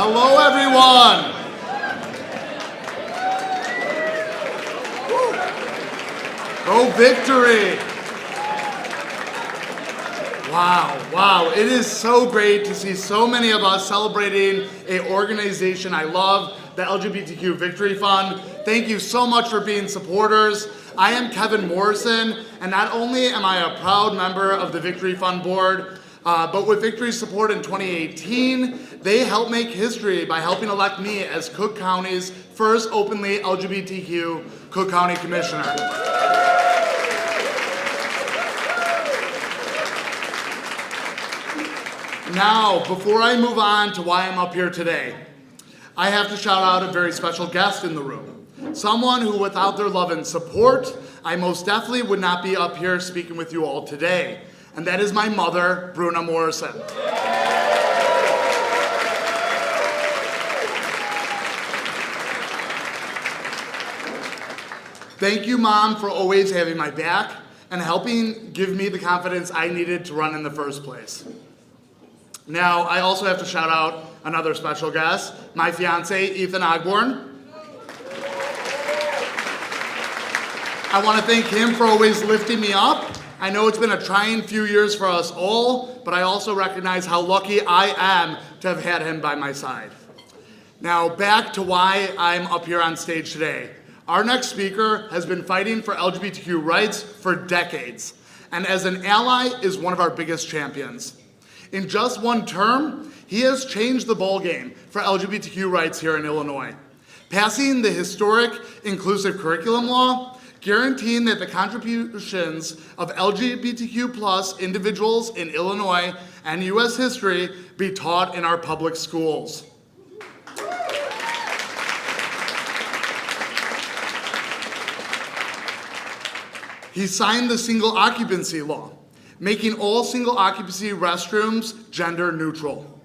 Hello, everyone. Go Victory. Wow. It is so great to see so many of us celebrating an organization I love, the LGBTQ Victory Fund. Thank you so much for being supporters. I am Kevin Morrison, and not only am I a proud member of the Victory Fund board, but with Victory's support in 2018, they helped make history by helping elect me as Cook County's first openly LGBTQ Cook County Commissioner. Now, before I move on to why I'm up here today, I have to shout out a very special guest in the room. Someone who, without their love and support, I most definitely would not be up here speaking with you all today. And that is my mother, Bruna Morrison. Thank you, Mom, for always having my back and helping give me the confidence I needed to run in the first place. Now, I also have to shout out another special guest, my fiance, Ethan Ogborn. I want to thank him for always lifting me up. I know it's been a trying few years for us all, but I also recognize how lucky I am to have had him by my side. Now, back to why I'm up here on stage today. Our next speaker has been fighting for LGBTQ rights for decades, and as an ally is one of our biggest champions. In just one term, he has changed the ballgame for LGBTQ rights here in Illinois, passing the historic inclusive curriculum law, guaranteeing that the contributions of LGBTQ plus individuals in Illinois and U.S. history be taught in our public schools. He signed the single occupancy law, making all single occupancy restrooms gender neutral.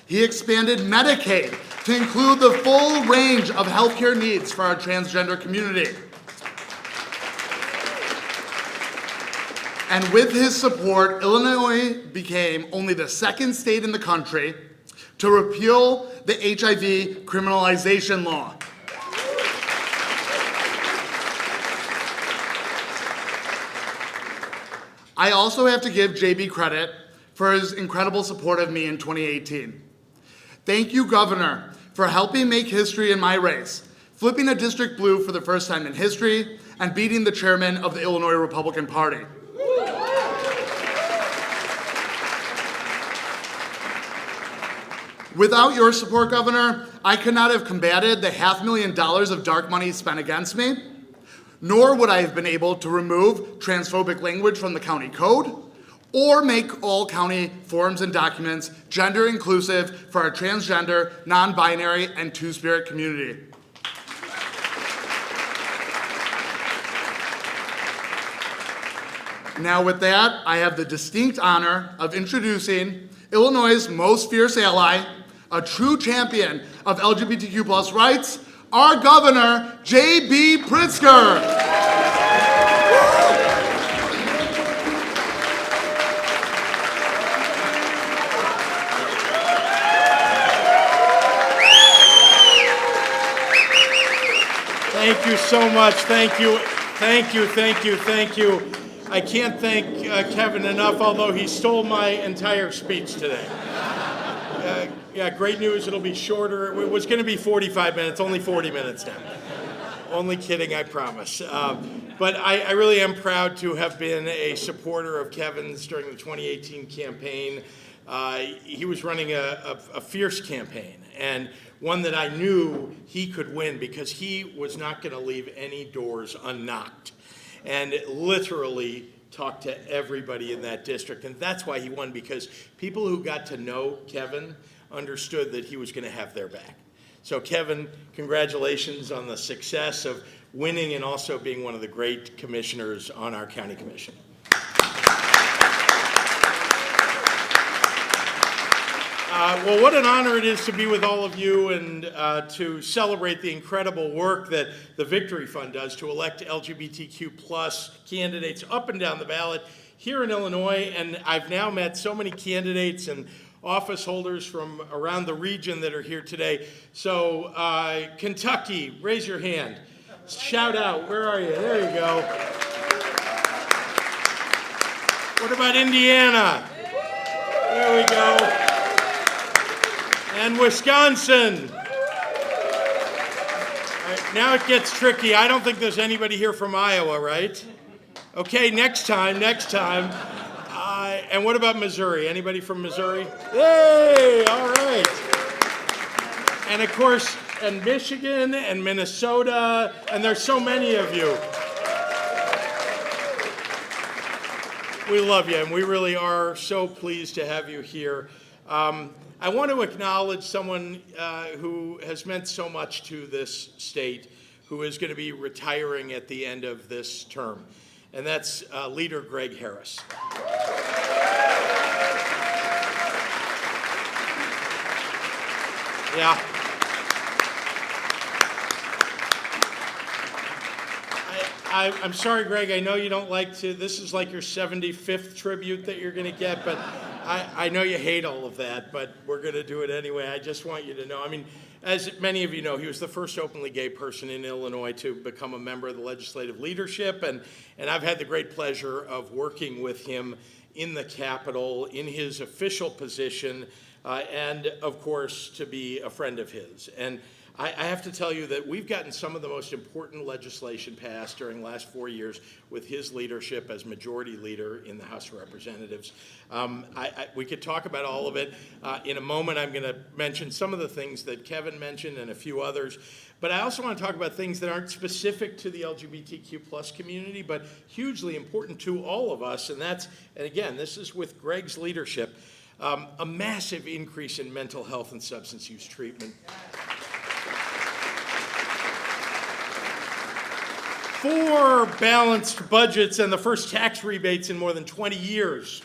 He expanded Medicaid to include the full range of healthcare needs for our transgender community. And with his support, Illinois became only the second state in the country to repeal the HIV criminalization law. I also have to give JB credit for his incredible support of me in 2018. Thank you, Governor, for helping make history in my race, flipping a district blue for the first time in history, and beating the chairman of the Illinois Republican Party. Without your support, Governor, I could not have combated the $500,000 of dark money spent against me, nor would I have been able to remove transphobic language from the county code, or make all county forms and documents gender inclusive for our transgender, non-binary, and two-spirit community. Now with that, I have the distinct honor of introducing Illinois' most fierce ally, a true champion of LGBTQ plus rights, our Governor, J.B. Pritzker. Thank you so much. Thank you. I can't thank Kevin enough, although he stole my entire speech today. Yeah, great news. It'll be shorter. It was going to be 45 minutes, only 40 minutes now. Only kidding, I promise. But I really am proud to have been a supporter of Kevin's during the 2018 campaign. He was running a fierce campaign, and one that I knew he could win because he was not going to leave any doors unknocked, and literally talked to everybody in that district. And that's why he won, because people who got to know Kevin understood that he was going to have their back. So Kevin, congratulations on the success of winning and also being one of the great commissioners on our county commission. Well, what an honor it is to be with all of you and to celebrate the incredible work that the Victory Fund does to elect LGBTQ plus candidates up and down the ballot here in Illinois. And I've now met so many candidates and office holders from around the region that are here today. So Kentucky, raise your hand. Shout out, where are you? There you go. What about Indiana? There we go. And Wisconsin. All right, now it gets tricky. I don't think there's anybody here from Iowa, right? Okay, next time. And what about Missouri? Anybody from Missouri? Hey, all right. And of course, and Michigan and Minnesota, and there's so many of you. We love you, and we really are so pleased to have you here. I want to acknowledge someone who has meant so much to this state, who is going to be retiring at the end of this term, and that's Leader Greg Harris. Yeah. I'm sorry, Greg, I know you don't like to, this is like your 75th tribute that you're going to get, but I know you hate all of that, but we're going to do it anyway. I just want you to know, I mean, as many of you know, he was the first openly gay person in Illinois to become a member of the legislative leadership, and I've had the great pleasure of working with him in the Capitol, in his official position, and of course, to be a friend of his. And I have to tell you that we've gotten some of the most important legislation passed during the last 4 years with his leadership as majority leader in the House of Representatives. We could talk about all of it. In a moment, I'm going to mention some of the things that Kevin mentioned and a few others. But I also want to talk about things that aren't specific to the LGBTQ plus community, but hugely important to all of us. And again, this is with Greg's leadership, a massive increase in mental health and substance use treatment. 4 balanced budgets and the first tax rebates in more than 20 years.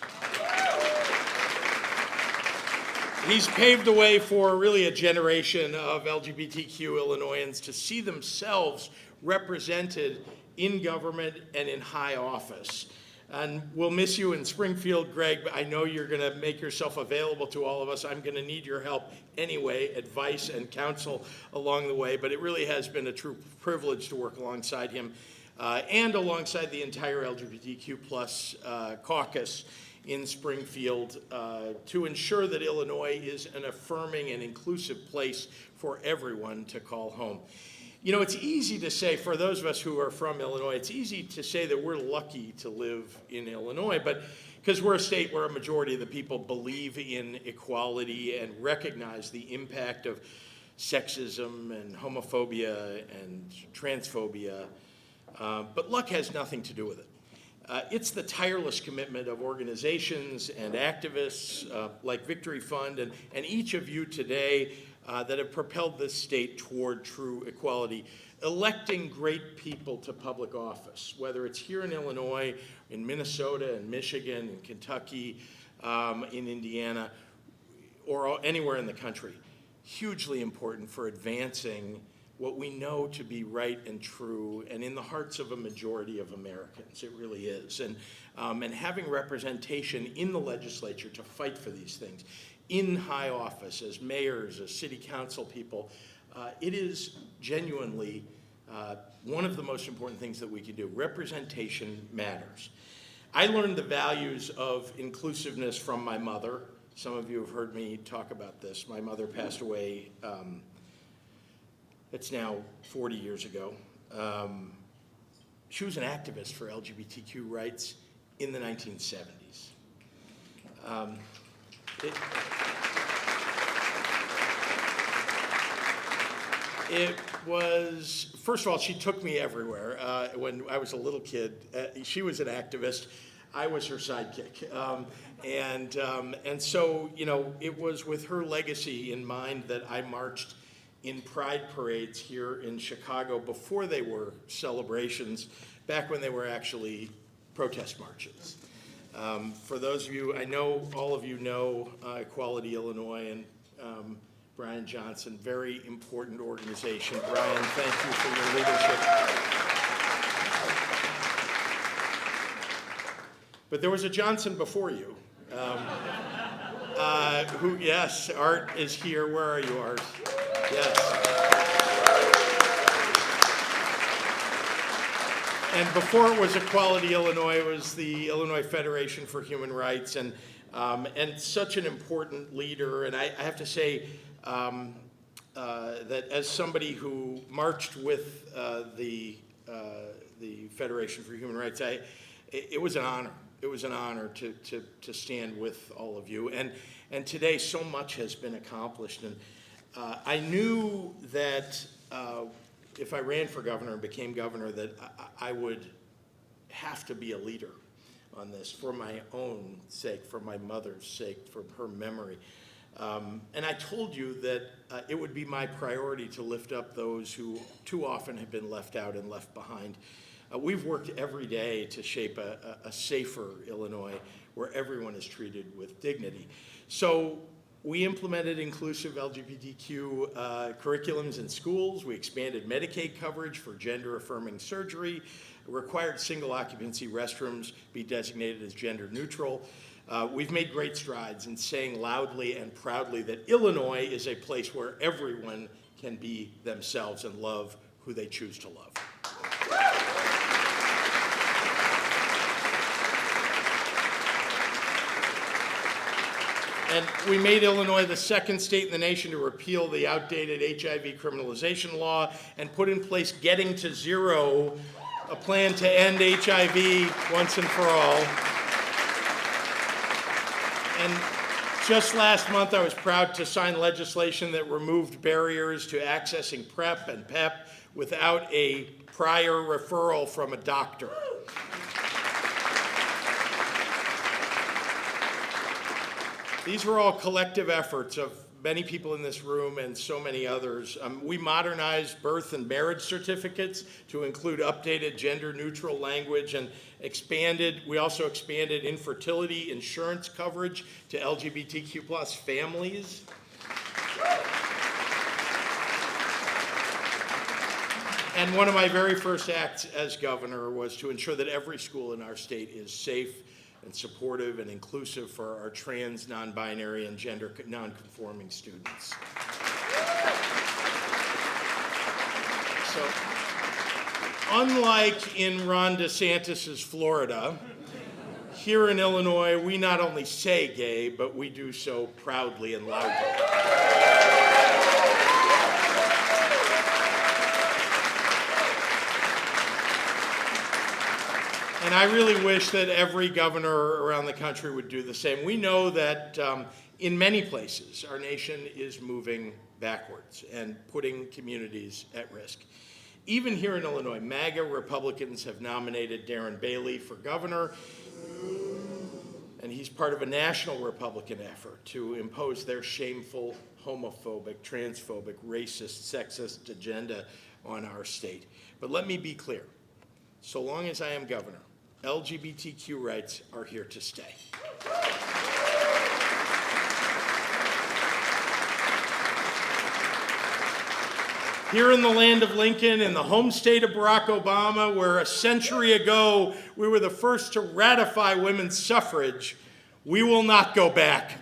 He's paved the way for really a generation of LGBTQ Illinoisans to see themselves represented in government and in high office. And we'll miss you in Springfield, Greg, but I know you're going to make yourself available to all of us. I'm going to need your help anyway, advice and counsel along the way, but it really has been a true privilege to work alongside him and alongside the entire LGBTQ plus caucus in Springfield to ensure that Illinois is an affirming and inclusive place for everyone to call home. You know, it's easy to say, for those of us who are from Illinois, it's easy to say that we're lucky to live in Illinois, but because we're a state where a majority of the people believe in equality and recognize the impact of sexism and homophobia and transphobia, but luck has nothing to do with it. It's the tireless commitment of organizations and activists like Victory Fund and each of you today that have propelled this state toward true equality, electing great people to public office, whether it's here in Illinois, in Minnesota, in Michigan, in Kentucky, in Indiana, or anywhere in the country. Hugely important for advancing what we know to be right and true and in the hearts of a majority of Americans. It really is. And having representation in the legislature to fight for these things, in high office, as mayors, as city council people, it is genuinely one of the most important things that we can do. Representation matters. I learned the values of inclusiveness from my mother. Some of you have heard me talk about this. My mother passed away, it's now 40 years ago. She was an activist for LGBTQ rights in the 1970s. It was, first of all, she took me everywhere. When I was a little kid, she was an activist. I was her sidekick. And so, you know, it was with her legacy in mind that I marched in pride parades here in Chicago before they were celebrations, back when they were actually protest marches. For those of you, I know all of you know Equality Illinois and Brian Johnson, very important organization. Brian, thank you for your leadership. But there was a Johnson before you. Yes, Art is here. Where are you, Art? Yes. And before it was Equality Illinois, it was the Illinois Federation for Human Rights, and such an important leader. And I have to say that as somebody who marched with the Federation for Human Rights, it was an honor. It was an honor to stand with all of you. And today, so much has been accomplished. And I knew that if I ran for governor and became governor, that I would have to be a leader on this for my own sake, for my mother's sake, for her memory. And I told you that it would be my priority to lift up those who too often have been left out and left behind. We've worked every day to shape a safer Illinois where everyone is treated with dignity. So we implemented inclusive LGBTQ curriculums in schools. We expanded Medicaid coverage for gender-affirming surgery, required single-occupancy restrooms be designated as gender-neutral. We've made great strides in saying loudly and proudly that Illinois is a place where everyone can be themselves and love who they choose to love. And we made Illinois the second state in the nation to repeal the outdated HIV criminalization law and put in place Getting to Zero, a plan to end HIV once and for all. And just last month, I was proud to sign legislation that removed barriers to accessing PrEP and PEP without a prior referral from a doctor. These were all collective efforts of many people in this room and so many others. We modernized birth and marriage certificates to include updated gender-neutral language and we also expanded infertility insurance coverage to LGBTQ plus families. And one of my very first acts as governor was to ensure that every school in our state is safe and supportive and inclusive for our trans, non-binary, and gender non-conforming students. So, unlike in Ron DeSantis' Florida, here in Illinois, we not only say gay, but we do so proudly and loudly. And I really wish that every governor around the country would do the same. We know that in many places, our nation is moving backwards and putting communities at risk. Even here in Illinois, MAGA Republicans have nominated Darren Bailey for governor, and he's part of a national Republican effort to impose their shameful, homophobic, transphobic, racist, sexist agenda on our state. But let me be clear. So long as I am governor, LGBTQ rights are here to stay. Here in the land of Lincoln, in the home state of Barack Obama, where a century ago we were the first to ratify women's suffrage, we will not go back.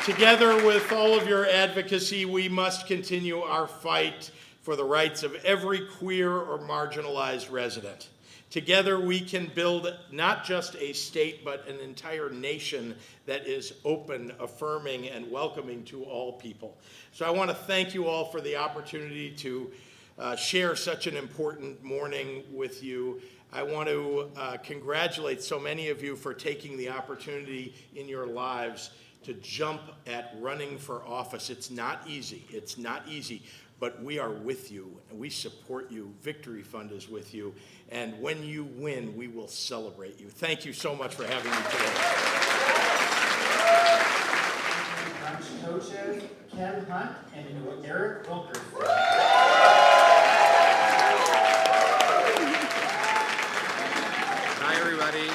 Together with all of your advocacy, we must continue our fight for the rights of every queer or marginalized resident. Together we can build not just a state, but an entire nation that is open, affirming, and welcoming to all people. So I want to thank you all for the opportunity to share such an important morning with you. I want to congratulate so many of you for taking the opportunity in your lives to jump at running for office. It's not easy. It's not easy. But we are with you, and we support you. Victory Fund is with you, and when you win, we will celebrate you. Thank you so much for having me today. Brunch coaches, Ken Hunt and Eric Wilkerson. Hi, everybody.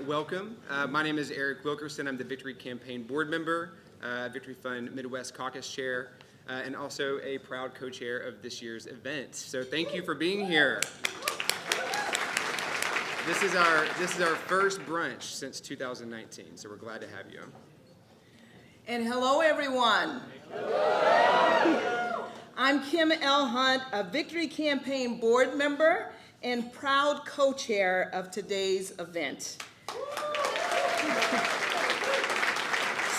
Welcome. My name is Eric Wilkerson. I'm the Victory Campaign Board Member, Victory Fund Midwest Caucus Chair, and also a proud co-chair of this year's event. So thank you for being here. This is our first brunch since 2019, so we're glad to have you. And hello, everyone. Hello. I'm Kim L. Hunt, a Victory Campaign board member and proud co-chair of today's event.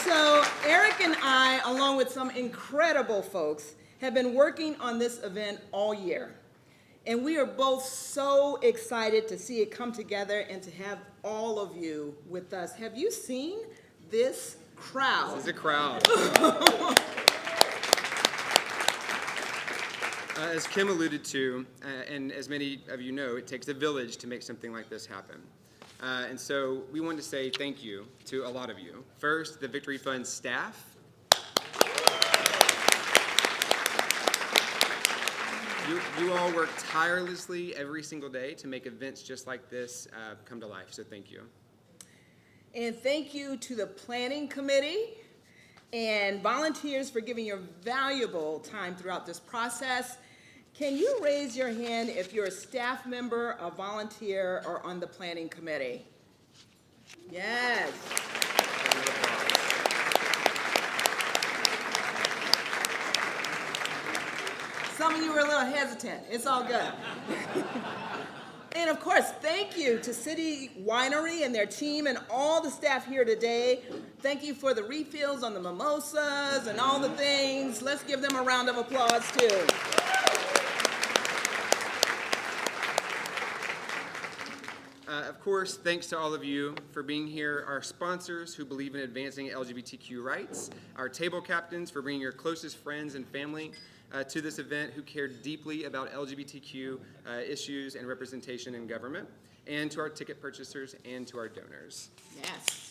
So Eric and I, along with some incredible folks, have been working on this event all year. And we are both so excited to see it come together and to have all of you with us. Have you seen this crowd? This is a crowd. As Kim alluded to, and as many of you know, it takes a village to make something like this happen. And so we want to say thank you to a lot of you. First, the Victory Fund staff. You all work tirelessly every single day to make events just like this come to life, so thank you. And thank you to the planning committee and volunteers for giving your valuable time throughout this process. Can you raise your hand if you're a staff member, a volunteer, or on the planning committee? Yes. Some of you were a little hesitant. It's all good. And of course, thank you to City Winery and their team and all the staff here today. Thank you for the refills on the mimosas and all the things. Let's give them a round of applause too. Of course, thanks to all of you for being here, our sponsors who believe in advancing LGBTQ rights, our table captains for bringing your closest friends and family to this event who care deeply about LGBTQ issues and representation in government, and to our ticket purchasers and to our donors. Yes.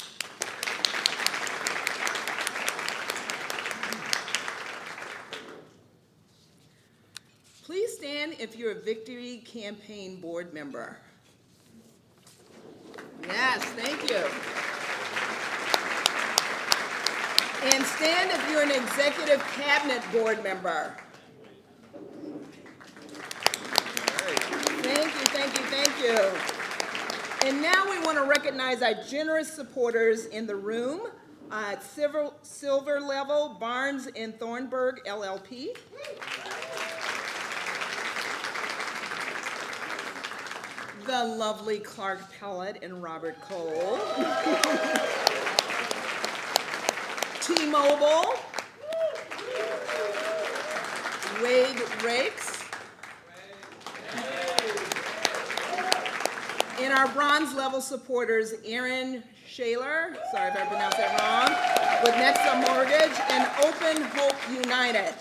Please stand if you're a Victory Campaign board member. Yes, thank you. And stand if you're an executive cabinet board member. Thank you, thank you, thank you. And now we want to recognize our generous supporters in the room at Silver Level, Barnes and Thornburg LLP. The lovely Clark Pellet and Robert Cole. T-Mobile. Wade Rakes. And our bronze level supporters, Aaron Shaler, sorry if I pronounced that wrong, with Nexa Mortgage and Open Hope United.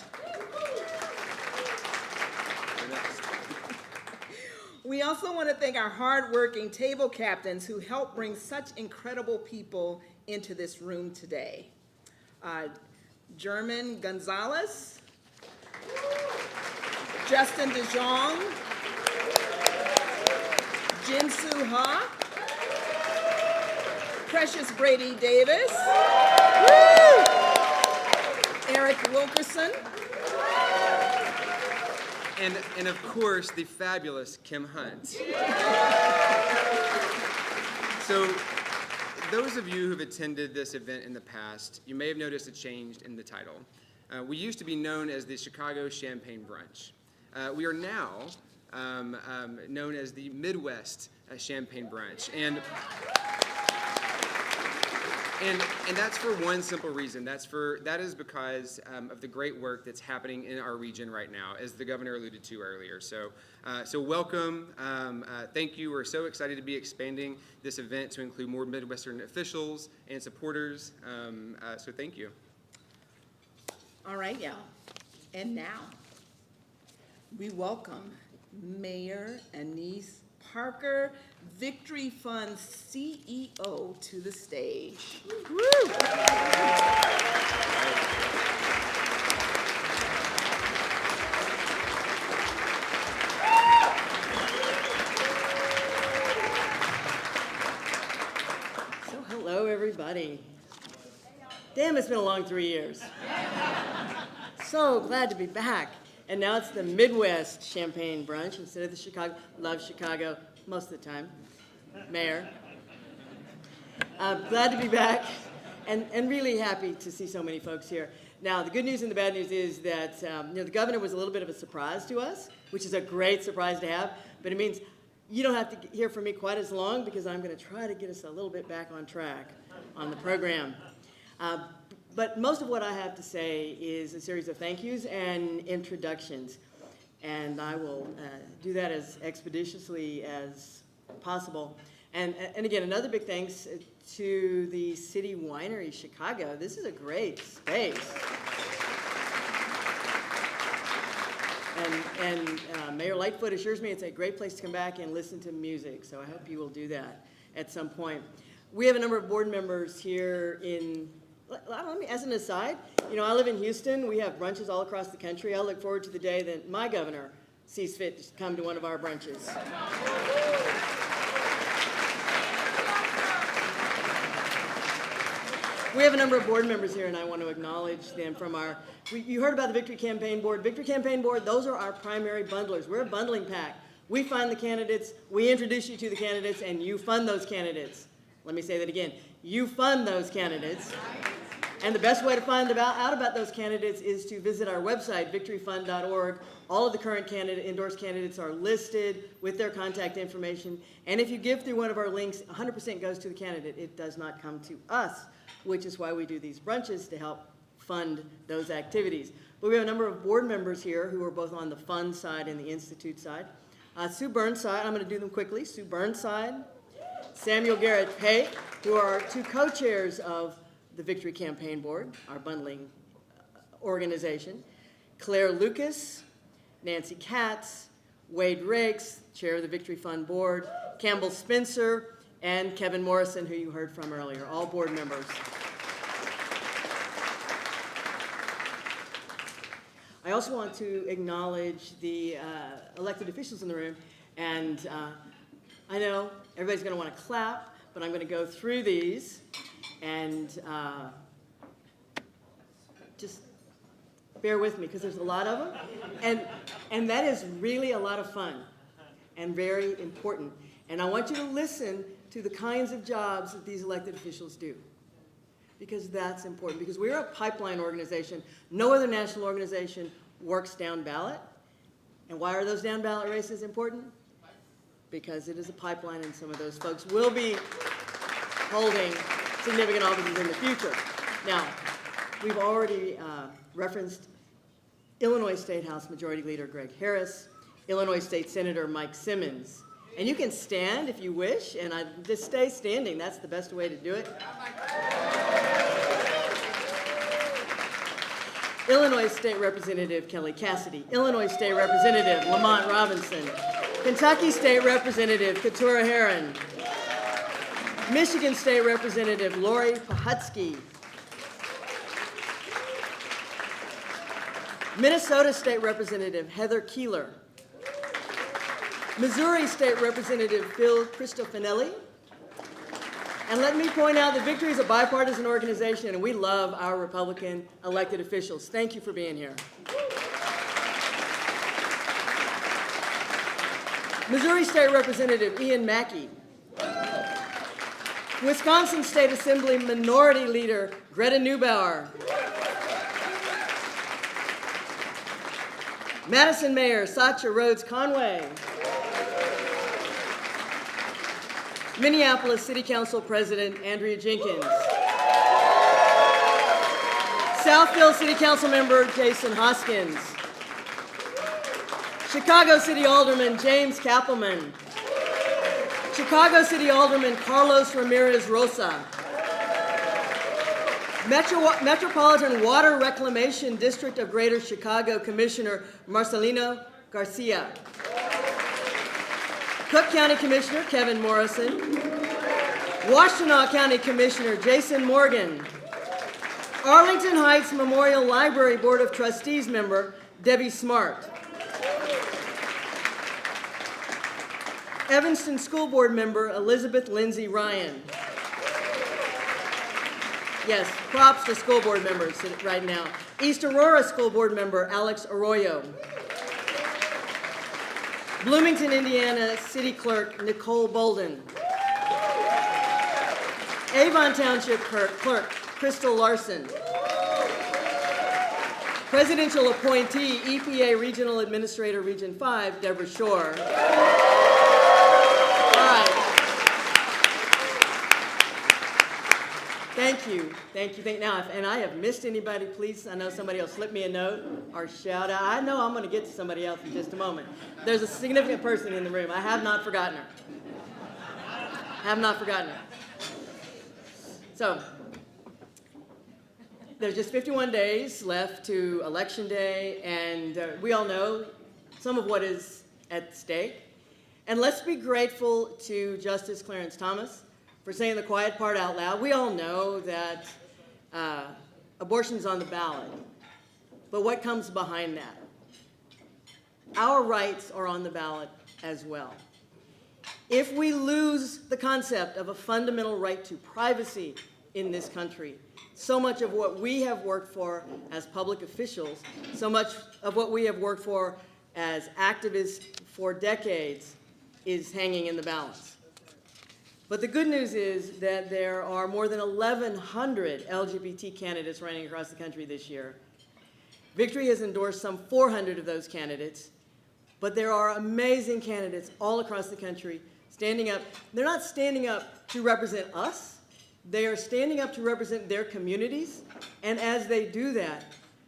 We also want to thank our hardworking table captains who helped bring such incredible people into this room today. German Gonzalez, Justin DeJong, Jinsu Ha, Precious Brady-Davis, Eric Wilkerson, And of course, the fabulous Kim Hunt. So, those of you who've attended this event in the past, you may have noticed a change in the title. We used to be known as the Chicago Champagne Brunch. We are now known as the Midwest Champagne Brunch. And that's for one simple reason. That is because of the great work that's happening in our region right now, as the governor alluded to earlier. So welcome. Thank you. We're so excited to be expanding this event to include more Midwestern officials and supporters. So thank you. All right, y'all. And now, we welcome Mayor Annise Parker, Victory Fund CEO, to the stage. Woo! So hello, everybody. Damn, it's been a long 3 years. So glad to be back. And now it's the Midwest Champagne Brunch instead of the Chicago. Love Chicago most of the time. Mayor. Glad to be back and really happy to see so many folks here. Now, the good news and the bad news is that the governor was a little bit of a surprise to us, which is a great surprise to have, but it means you don't have to hear from me quite as long because I'm going to try to get us a little bit back on track on the program. But most of what I have to say is a series of thank yous and introductions, and I will do that as expeditiously as possible. And again, another big thanks to the City Winery Chicago. This is a great space. And Mayor Lightfoot assures me it's a great place to come back and listen to music, so I hope you will do that at some point. We have a number of board members here in, as an aside, I live in Houston. We have brunches all across the country. I look forward to the day that my governor sees fit to come to one of our brunches. We have a number of board members here, and I want to acknowledge them from you heard about the Victory Campaign Board. Victory Campaign Board, those are our primary bundlers. We're a bundling pack. We find the candidates, we introduce you to the candidates, and you fund those candidates. Let me say that again. You fund those candidates. And the best way to find out about those candidates is to visit our website, victoryfund.org. All of the current endorsed candidates are listed with their contact information. And if you give through one of our links, 100% goes to the candidate. It does not come to us, which is why we do these brunches to help fund those activities. But we have a number of board members here who are both on the fund side and the institute side. Sue Burnside, I'm going to do them quickly. Sue Burnside, Samuel Garrett Pate, who are two co-chairs of the Victory Campaign Board, our bundling organization. Claire Lucas, Nancy Katz, Wade Rakes, chair of the Victory Fund Board, Campbell Spencer, and Kevin Morrison, who you heard from earlier, all board members. I also want to acknowledge the elected officials in the room, and I know everybody's going to want to clap, but I'm going to go through these and just bear with me because there's a lot of them, and that is really a lot of fun and very important. And I want you to listen to the kinds of jobs that these elected officials do, because that's important, because we're a pipeline organization. No other national organization works down ballot. And why are those down ballot races important? Because it is a pipeline, and some of those folks will be holding significant offices in the future. Now, we've already referenced Illinois State House Majority Leader Greg Harris, Illinois State Senator Mike Simmons. And you can stand if you wish, and just stay standing. That's the best way to do it. Illinois State Representative Kelly Cassidy, Illinois State Representative Lamont Robinson, Kentucky State Representative Keturah Herron, Michigan State Representative Lori Pahutsky, Minnesota State Representative Heather Keeler, Missouri State Representative Phil Cristofanelli. And let me point out that Victory is a bipartisan organization, and we love our Republican elected officials. Thank you for being here. Missouri State Representative Ian Mackey, Wisconsin State Assembly Minority Leader Greta Neubauer, Madison Mayor Satya Rhodes Conway, Minneapolis City Council President Andrea Jenkins, Southfield City Council Member Jason Hoskins, Chicago City Alderman James Kappelman, Chicago City Alderman Carlos Ramirez Rosa, Metropolitan Water Reclamation District of Greater Chicago Commissioner Marcelino Garcia, Cook County Commissioner Kevin Morrison, Washtenaw County Commissioner Jason Morgan, Arlington Heights Memorial Library Board of Trustees member Debbie Smart, Evanston School Board member Elizabeth Lindsay Ryan. Yes, props to school board members right now. East Aurora School Board member Alex Arroyo. Bloomington, Indiana City Clerk Nicole Bolden. Avon Township Clerk Crystal Larson. Presidential appointee, EPA Regional Administrator, Region 5, Deborah Shore. All right. Thank you. Now, and I have missed anybody, please, I know somebody will slip me a note or shout out. I know I'm going to get to somebody else in just a moment. There's a significant person in the room. I have not forgotten her. So, there's just 51 days left to Election Day, and we all know some of what is at stake. And let's be grateful to Justice Clarence Thomas for saying the quiet part out loud. We all know that abortion's on the ballot, but what comes behind that? Our rights are on the ballot as well. If we lose the concept of a fundamental right to privacy in this country, so much of what we have worked for as public officials, so much of what we have worked for as activists for decades is hanging in the balance. But the good news is that there are more than 1,100 LGBT candidates running across the country this year. Victory has endorsed some 400 of those candidates, but there are amazing candidates all across the country standing up. They're not standing up to represent us. They are standing up to represent their communities, and as they do that,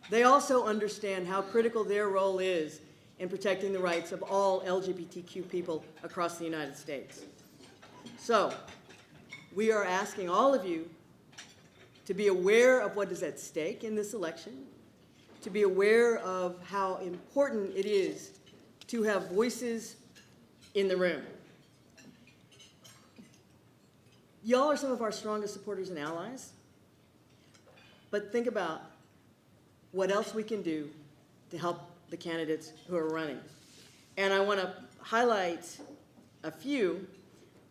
they also understand how critical their role is in protecting the rights of all LGBTQ people across the United States. So, we are asking all of you to be aware of what is at stake in this election, to be aware of how important it is to have voices in the room. Y'all are some of our strongest supporters and allies, but think about what else we can do to help the candidates who are running. And I want to highlight a few.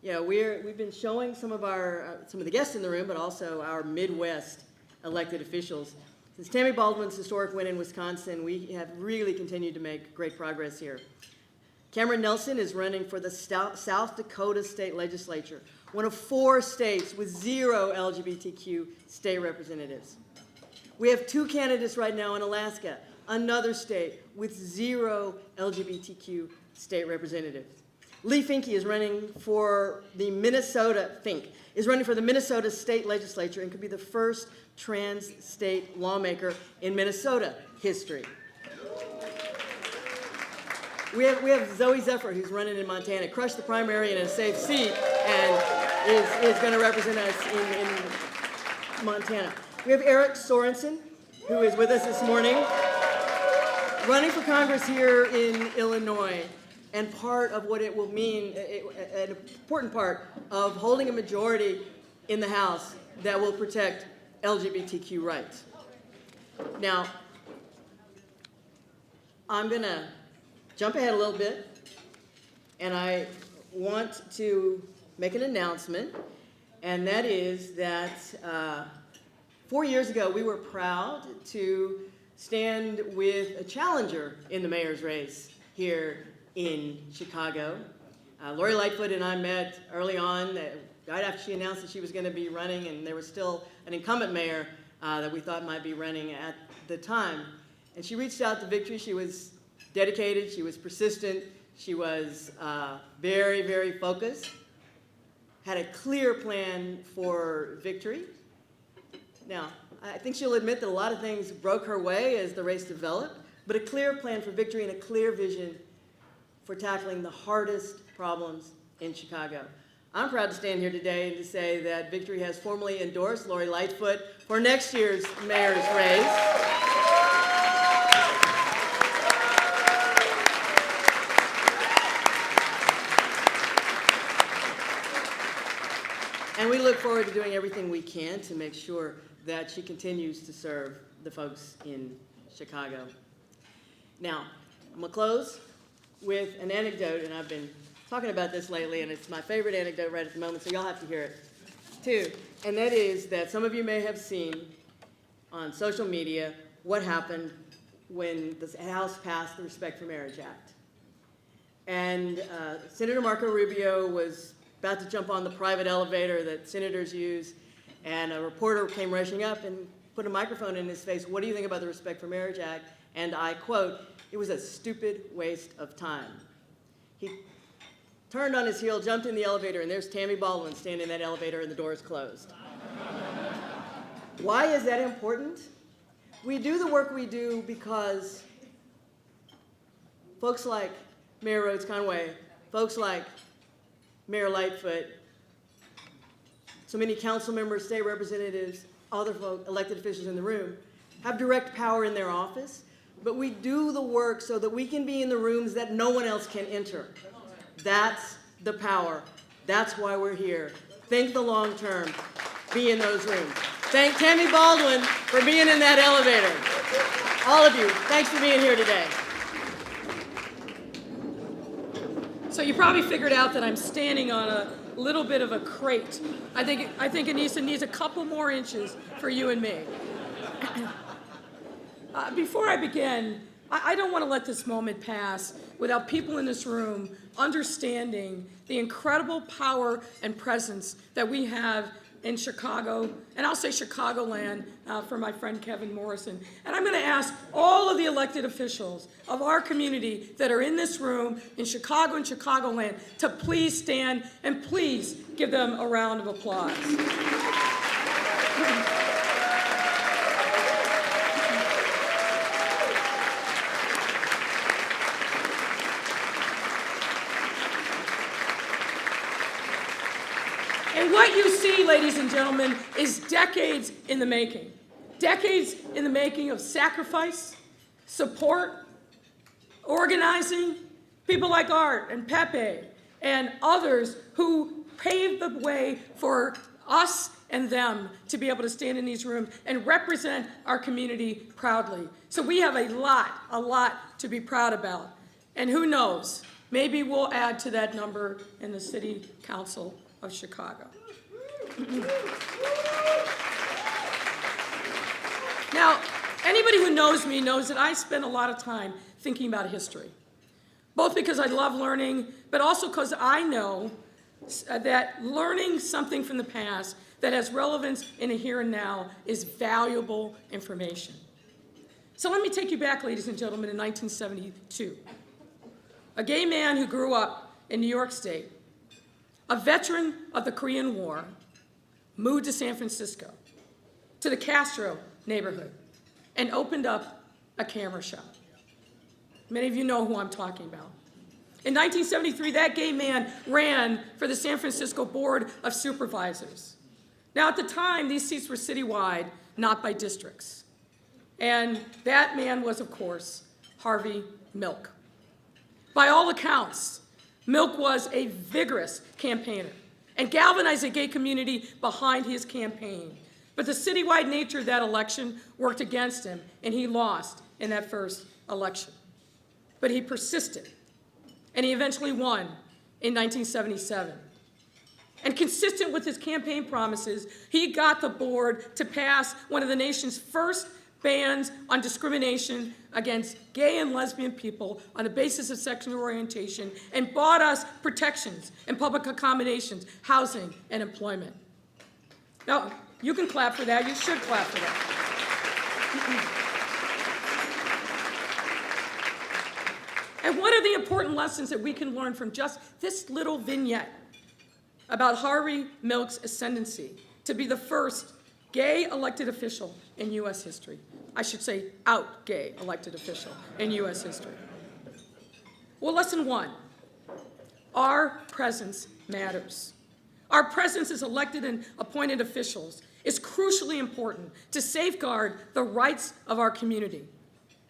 You know, we've been showing some of the guests in the room, but also our Midwest elected officials. Since Tammy Baldwin's historic win in Wisconsin, we have really continued to make great progress here. Cameron Nelson is running for the South Dakota State Legislature, one of 4 states with 0 LGBTQ state representatives. We have 2 candidates right now in Alaska, another state with 0 LGBTQ state representatives. Lee Finke is running for the Minnesota State Legislature and could be the first trans state lawmaker in Minnesota history. We have Zoe Zephyr, who's running in Montana, crushed the primary in a safe seat, and is going to represent us in Montana. We have Eric Sorrenson, who is with us this morning, running for Congress here in Illinois, and part of what it will mean, an important part of holding a majority in the House that will protect LGBTQ rights. Now, I'm going to jump ahead a little bit, and I want to make an announcement, and that is that 4 years ago we were proud to stand with a challenger in the mayor's race here in Chicago. Lori Lightfoot and I met early on, right after she announced that she was going to be running, and there was still an incumbent mayor that we thought might be running at the time. And she reached out to Victory. She was dedicated, she was persistent, she was very, very focused, had a clear plan for Victory. Now, I think she'll admit that a lot of things broke her way as the race developed, but a clear plan for Victory and a clear vision for tackling the hardest problems in Chicago. I'm proud to stand here today and to say that Victory has formally endorsed Lori Lightfoot for next year's mayor's race. And we look forward to doing everything we can to make sure that she continues to serve the folks in Chicago. Now, I'm going to close with an anecdote, and I've been talking about this lately, and it's my favorite anecdote right at the moment, so y'all have to hear it too. And that is that some of you may have seen on social media what happened when the House passed the Respect for Marriage Act. And Senator Marco Rubio was about to jump on the private elevator that senators use, and a reporter came rushing up and put a microphone in his face. What do you think about the Respect for Marriage Act? And I quote, "It was a stupid waste of time." He turned on his heel, jumped in the elevator, and there's Tammy Baldwin standing in that elevator and the door is closed. Why is that important? We do the work we do because folks like Mayor Rhodes Conway, folks like Mayor Lightfoot, so many council members, state representatives, other elected officials in the room, have direct power in their office, but we do the work so that we can be in the rooms that no one else can enter. That's the power. That's why we're here. Think the long term. Be in those rooms. Thank Tammy Baldwin for being in that elevator. All of you, thanks for being here today. So you probably figured out that I'm standing on a little bit of a crate. I think Annise needs a couple more inches for you and me. Before I begin, I don't want to let this moment pass without people in this room understanding the incredible power and presence that we have in Chicago, and I'll say Chicagoland for my friend Kevin Morrison. And I'm going to ask all of the elected officials of our community that are in this room in Chicago and Chicagoland to please stand and please give them a round of applause. And what you see, ladies and gentlemen, is decades in the making. Decades in the making of sacrifice, support, organizing, people like Art and Pepe and others who paved the way for us and them to be able to stand in these rooms and represent our community proudly. So we have a lot to be proud about. And who knows, maybe we'll add to that number in the City Council of Chicago. Now, anybody who knows me knows that I spend a lot of time thinking about history, both because I love learning, but also because I know that learning something from the past that has relevance in the here and now is valuable information. So let me take you back, ladies and gentlemen, in 1972. A gay man who grew up in New York State, a veteran of the Korean War, moved to San Francisco, to the Castro neighborhood, and opened up a camera shop. Many of you know who I'm talking about. In 1973, that gay man ran for the San Francisco Board of Supervisors. Now, at the time, these seats were citywide, not by districts. And that man was, of course, Harvey Milk. By all accounts, Milk was a vigorous campaigner and galvanized the gay community behind his campaign. But the citywide nature of that election worked against him, and he lost in that first election. But he persisted, and he eventually won in 1977. And consistent with his campaign promises, he got the board to pass one of the nation's first bans on discrimination against gay and lesbian people on the basis of sexual orientation and bought us protections and public accommodations, housing, and employment. Now, you can clap for that. You should clap for that. And what are the important lessons that we can learn from just this little vignette about Harvey Milk's ascendancy to be the first gay elected official in U.S. history? I should say out gay elected official in U.S. history. Well, lesson one, our presence matters. Our presence as elected and appointed officials is crucially important to safeguard the rights of our community.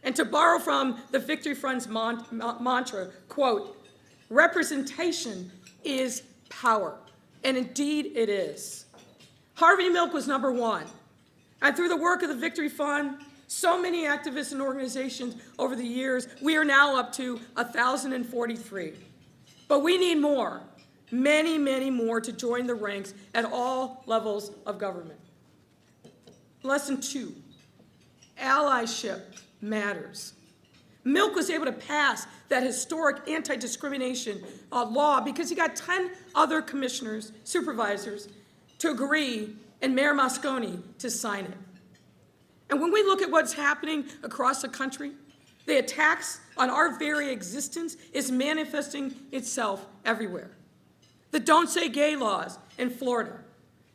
And to borrow from the Victory Front's mantra, quote, representation is power. And indeed it is. Harvey Milk was number one. And through the work of the Victory Fund, so many activists and organizations over the years, we are now up to 1,043. But we need more, many, many more to join the ranks at all levels of government. Lesson two, allyship matters. Milk was able to pass that historic anti-discrimination law because he got 10 other commissioners, supervisors, to agree and Mayor Moscone to sign it. And when we look at what's happening across the country, the attacks on our very existence is manifesting itself everywhere. The Don't Say Gay laws in Florida,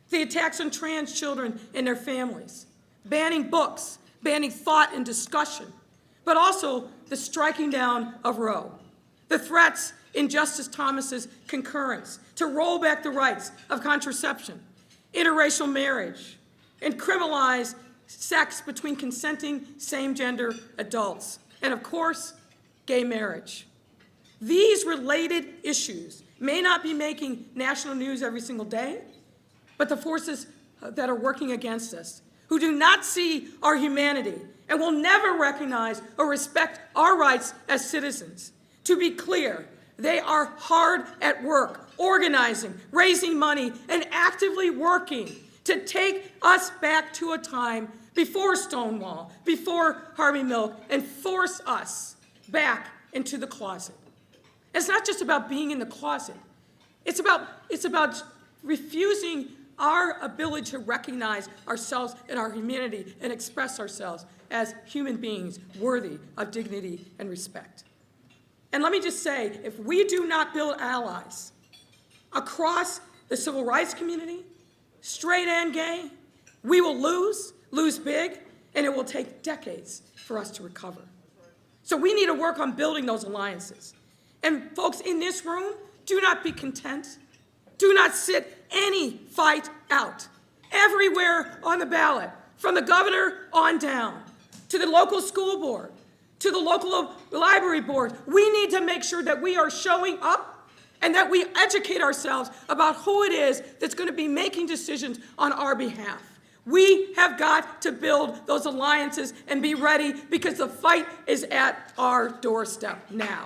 the attacks on trans children and their families, banning books, banning thought and discussion, but also the striking down of Roe, the threats in Justice Thomas's concurrence to roll back the rights of contraception, interracial marriage, and criminalize sex between consenting same-gender adults, and of course, gay marriage. These related issues may not be making national news every single day, but the forces that are working against us, who do not see our humanity and will never recognize or respect our rights as citizens. To be clear, they are hard at work, organizing, raising money, and actively working to take us back to a time before Stonewall, before Harvey Milk, and force us back into the closet. It's not just about being in the closet. It's about refusing our ability to recognize ourselves and our humanity and express ourselves as human beings worthy of dignity and respect. And let me just say, if we do not build allies across the civil rights community, straight and gay, we will lose big, and it will take decades for us to recover. So we need to work on building those alliances. And folks in this room, do not be content. Do not sit any fight out. Everywhere on the ballot, from the governor on down, to the local school board, to the local library board, we need to make sure that we are showing up and that we educate ourselves about who it is that's going to be making decisions on our behalf. We have got to build those alliances and be ready, because the fight is at our doorstep now.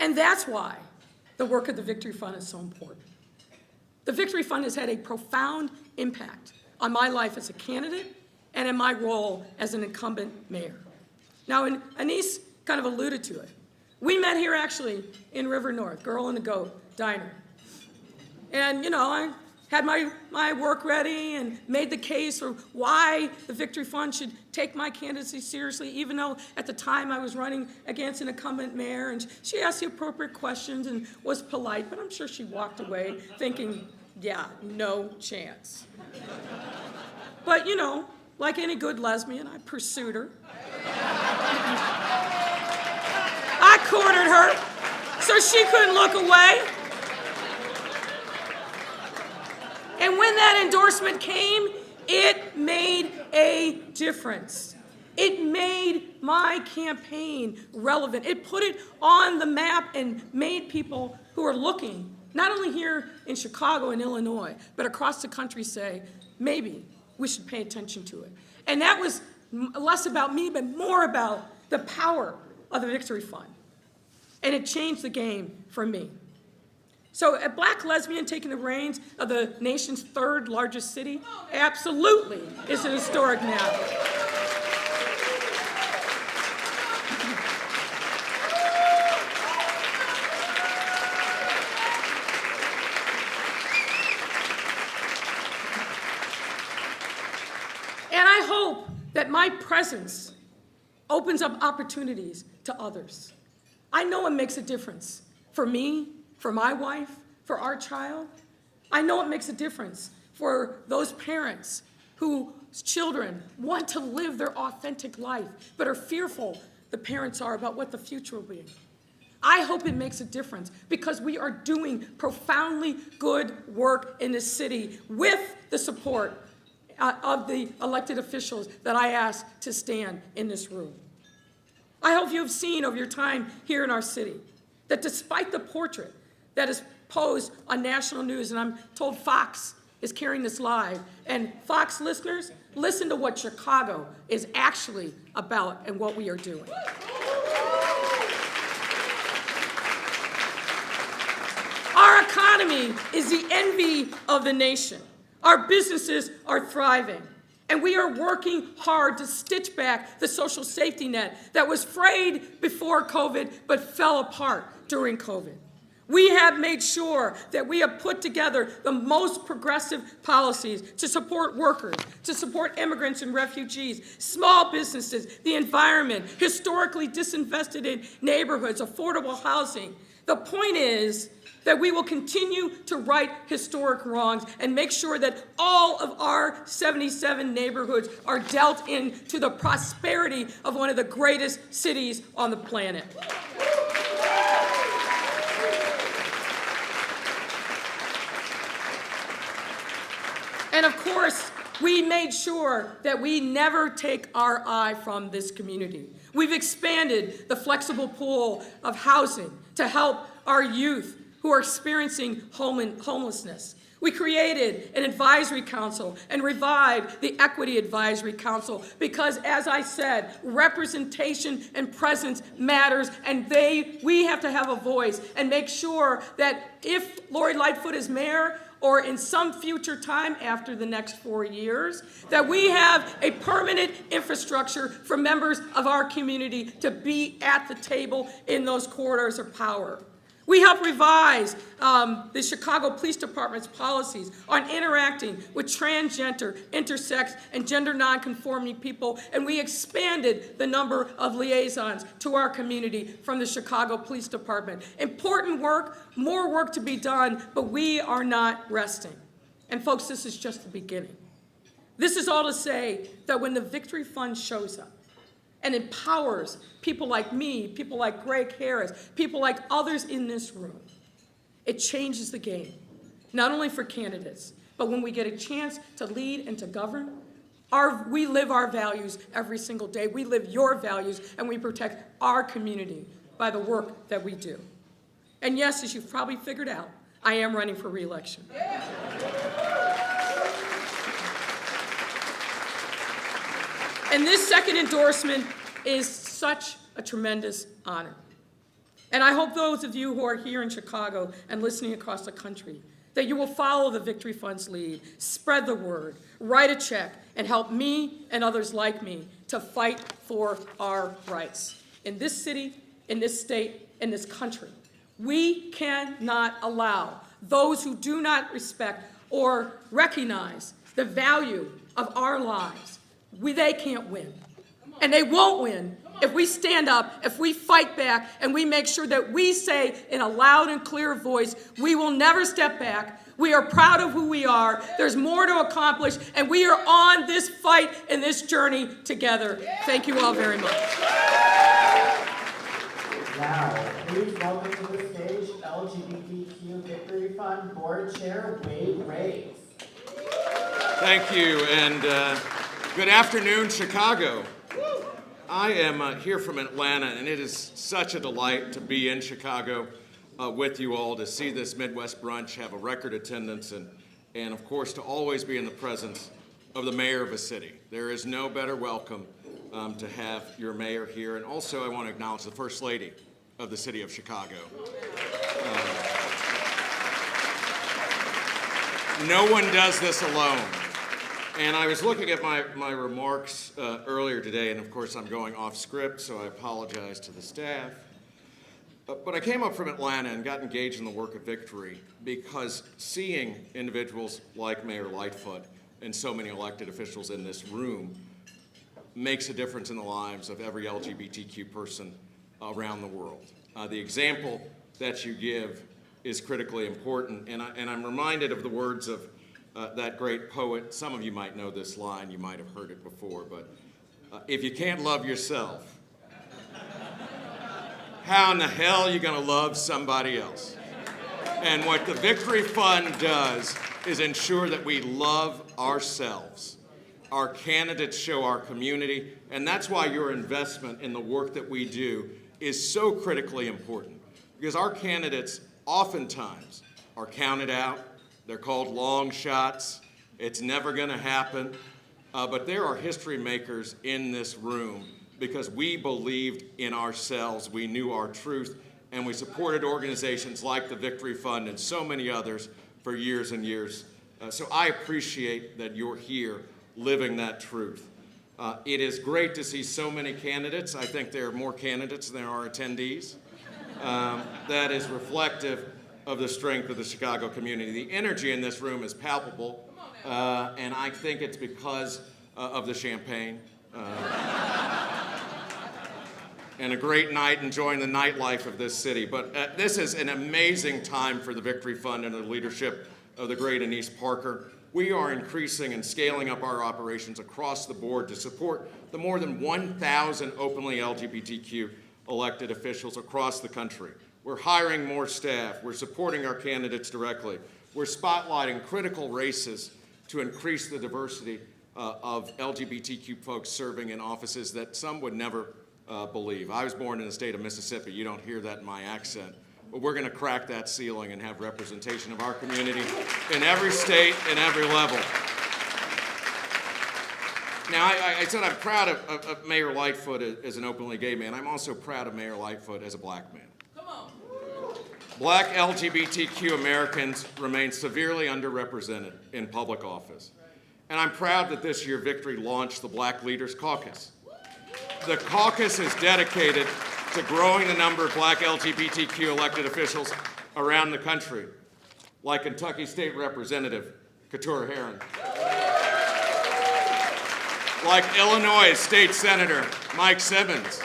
And that's why the work of the Victory Fund is so important. The Victory Fund has had a profound impact on my life as a candidate and in my role as an incumbent mayor. Now, Annise kind of alluded to it. We met here actually in River North, Girl and the Goat Diner. And, I had my work ready and made the case for why the Victory Fund should take my candidacy seriously, even though at the time I was running against an incumbent mayor. And she asked the appropriate questions and was polite, but I'm sure she walked away thinking, yeah, no chance. But, like any good lesbian, I pursued her. I cornered her so she couldn't look away. And when that endorsement came, it made a difference. It made my campaign relevant. It put it on the map and made people who are looking, not only here in Chicago and Illinois, but across the country, say, maybe we should pay attention to it. And that was less about me, but more about the power of the Victory Fund. And it changed the game for me. So a black lesbian taking the reins of the nation's third largest city absolutely is an historic now. And I hope that my presence opens up opportunities to others. I know it makes a difference for me, for my wife, for our child. I know it makes a difference for those parents whose children want to live their authentic life, but are fearful, the parents are, about what the future will be. I hope it makes a difference, because we are doing profoundly good work in this city with the support of the elected officials that I ask to stand in this room. I hope you have seen over your time here in our city that despite the portrait that is posed on national news, and I'm told Fox is carrying this live, and Fox listeners, listen to what Chicago is actually about and what we are doing. Our economy is the envy of the nation. Our businesses are thriving. And we are working hard to stitch back the social safety net that was frayed before COVID but fell apart during COVID. We have made sure that we have put together the most progressive policies to support workers, to support immigrants and refugees, small businesses, the environment, historically disinvested neighborhoods, affordable housing. The point is that we will continue to right historic wrongs and make sure that all of our 77 neighborhoods are dealt into the prosperity of one of the greatest cities on the planet. And of course, we made sure that we never take our eye from this community. We've expanded the flexible pool of housing to help our youth who are experiencing homelessness. We created an advisory council and revived the Equity Advisory Council because, as I said, representation and presence matters, and we have to have a voice and make sure that if Lori Lightfoot is mayor, or in some future time after the next 4 years, that we have a permanent infrastructure for members of our community to be at the table in those corridors of power. We help revise the Chicago Police Department's policies on interacting with transgender, intersex, and gender nonconforming people, and we expanded the number of liaisons to our community from the Chicago Police Department. Important work, more work to be done, but we are not resting. And folks, this is just the beginning. This is all to say that when the Victory Fund shows up, and empowers people like me, people like Greg Harris, people like others in this room, it changes the game, not only for candidates, but when we get a chance to lead and to govern, we live our values every single day. We live your values, and we protect our community by the work that we do. And yes, as you've probably figured out, I am running for re-election. And this second endorsement is such a tremendous honor. And I hope those of you who are here in Chicago and listening across the country, that you will follow the Victory Fund's lead, spread the word, write a check, and help me and others like me to fight for our rights. In this city, in this state, in this country, we cannot allow those who do not respect or recognize the value of our lives. They can't win. And they won't win if we stand up, if we fight back, and we make sure that we say in a loud and clear voice, we will never step back. We are proud of who we are. There's more to accomplish, and we are on this fight and this journey together. Thank you all very much. Now, please welcome to the stage LGBTQ Victory Fund Board Chair Wade Rakes. Thank you, and good afternoon, Chicago. I am here from Atlanta, and it is such a delight to be in Chicago with you all, to see this Midwest brunch have a record attendance, and of course, to always be in the presence of the mayor of a city. There is no better welcome to have your mayor here, and also I want to acknowledge the First Lady of the city of Chicago. No one does this alone. And I was looking at my remarks earlier today, and of course I'm going off script, so I apologize to the staff. But I came up from Atlanta and got engaged in the work of Victory because seeing individuals like Mayor Lightfoot and so many elected officials in this room makes a difference in the lives of every LGBTQ person around the world. The example that you give is critically important, and I'm reminded of the words of that great poet. Some of you might know this line, you might have heard it before, but if you can't love yourself, how in the hell are you going to love somebody else? And what the Victory Fund does is ensure that we love ourselves. Our candidates show our community, and that's why your investment in the work that we do is so critically important, because our candidates oftentimes are counted out. They're called long shots. It's never going to happen. But there are history makers in this room because we believed in ourselves, we knew our truth, and we supported organizations like the Victory Fund and so many others for years and years. So I appreciate that you're here living that truth. It is great to see so many candidates. I think there are more candidates than there are attendees. That is reflective of the strength of the Chicago community. The energy in this room is palpable, and I think it's because of the champagne. And a great night enjoying the nightlife of this city. But this is an amazing time for the Victory Fund under the leadership of the great Annise Parker. We are increasing and scaling up our operations across the board to support the more than 1,000 openly LGBTQ elected officials across the country. We're hiring more staff. We're supporting our candidates directly. We're spotlighting critical races to increase the diversity of LGBTQ folks serving in offices that some would never believe. I was born in the state of Mississippi. You don't hear that in my accent. But we're going to crack that ceiling and have representation of our community in every state and every level. Now, I said I'm proud of Mayor Lightfoot as an openly gay man. I'm also proud of Mayor Lightfoot as a black man. Come on. Black LGBTQ Americans remain severely underrepresented in public office. And I'm proud that this year Victory launched the Black Leaders Caucus. The caucus is dedicated to growing the number of black LGBTQ elected officials around the country, like Kentucky State Representative Couture Herron, like Illinois State Senator Mike Simmons,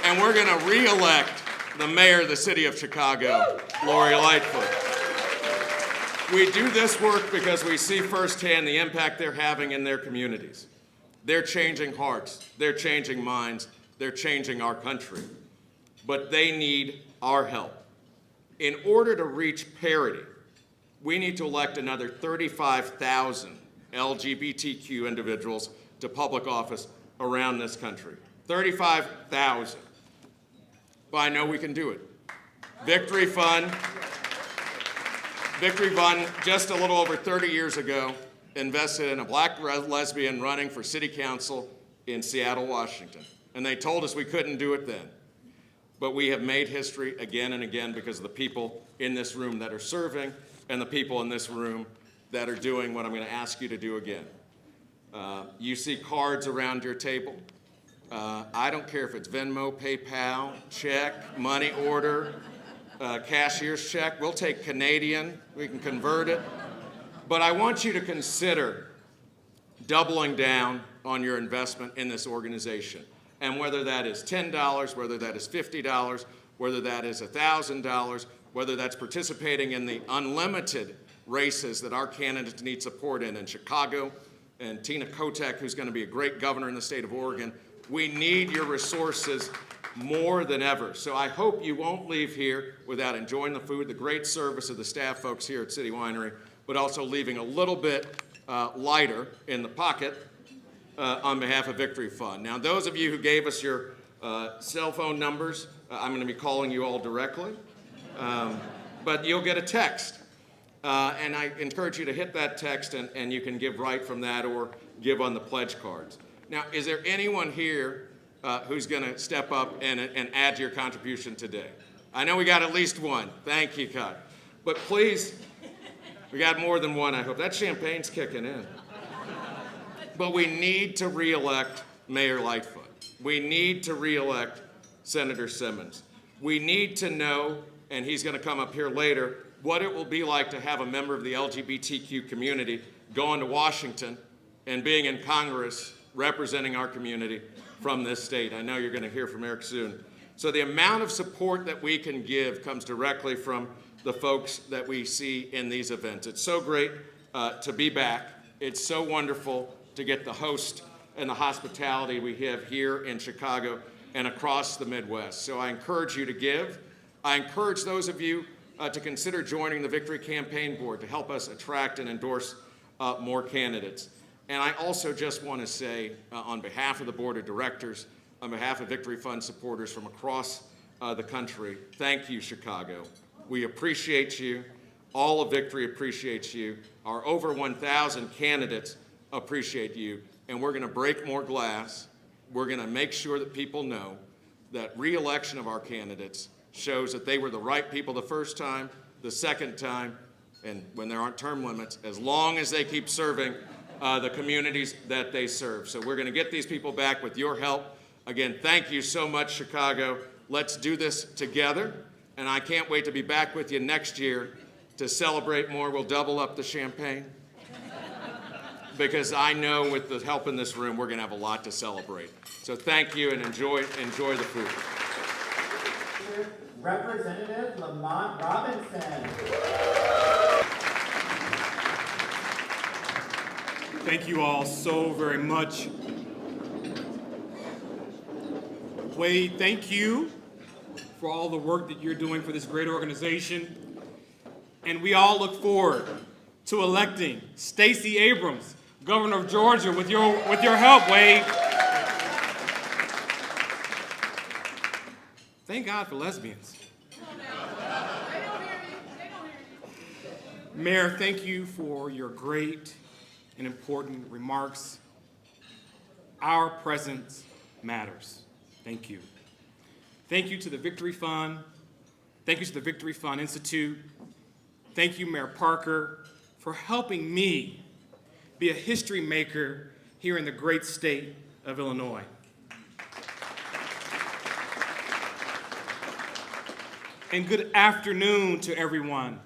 and we're going to re-elect the mayor of the city of Chicago, Lori Lightfoot. We do this work because we see firsthand the impact they're having in their communities. They're changing hearts, they're changing minds, they're changing our country. But they need our help. In order to reach parity, we need to elect another 35,000 LGBTQ individuals to public office around this country. 35,000. But I know we can do it. Victory Fund, just a little over 30 years ago, invested in a black lesbian running for city council in Seattle, Washington. And they told us we couldn't do it then. But we have made history again and again because of the people in this room that are serving and the people in this room that are doing what I'm going to ask you to do again. You see cards around your table. I don't care if it's Venmo, PayPal, check, money order, cashier's check. We'll take Canadian. We can convert it. But I want you to consider doubling down on your investment in this organization. And whether that is $10, whether that is $50, whether that is $1,000, whether that's participating in the unlimited races that our candidates need support in Chicago, and Tina Kotek, who's going to be a great governor in the state of Oregon, we need your resources more than ever. So I hope you won't leave here without enjoying the food, the great service of the staff folks here at City Winery, but also leaving a little bit lighter in the pocket on behalf of Victory Fund. Now, those of you who gave us your cell phone numbers, I'm going to be calling you all directly, but you'll get a text. And I encourage you to hit that text, and you can give right from that or give on the pledge cards. Now, is there anyone here who's going to step up and add to your contribution today? I know we got at least one. Thank you, Cut. But please, we got more than one, I hope. That champagne's kicking in. But we need to re-elect Mayor Lightfoot. We need to re-elect Senator Simmons. We need to know, and he's going to come up here later, what it will be like to have a member of the LGBTQ community going to Washington and being in Congress representing our community from this state. I know you're going to hear from Eric soon. So the amount of support that we can give comes directly from the folks that we see in these events. It's so great to be back. It's so wonderful to get the host and the hospitality we have here in Chicago and across the Midwest. So I encourage you to give. I encourage those of you to consider joining the Victory Campaign Board to help us attract and endorse more candidates. And I also just want to say, on behalf of the Board of Directors, on behalf of Victory Fund supporters from across the country, thank you, Chicago. We appreciate you. All of Victory appreciates you. Our over 1,000 candidates appreciate you. And we're going to break more glass. We're going to make sure that people know that re-election of our candidates shows that they were the right people the first time, the second time, and when there aren't term limits, as long as they keep serving the communities that they serve. So we're going to get these people back with your help. Again, thank you so much, Chicago. Let's do this together, and I can't wait to be back with you next year to celebrate more. We'll double up the champagne, because I know with the help in this room, we're going to have a lot to celebrate. So thank you, and enjoy the food. Representative Lamont Robinson. Thank you all so very much. Wade, thank you for all the work that you're doing for this great organization. And we all look forward to electing Stacey Abrams, Governor of Georgia, with your help, Wade. Thank God for lesbians. Mayor, thank you for your great and important remarks. Our presence matters. Thank you. Thank you to the Victory Fund. Thank you to the Victory Fund Institute. Thank you, Mayor Parker, for helping me be a history maker here in the great state of Illinois. And good afternoon to everyone.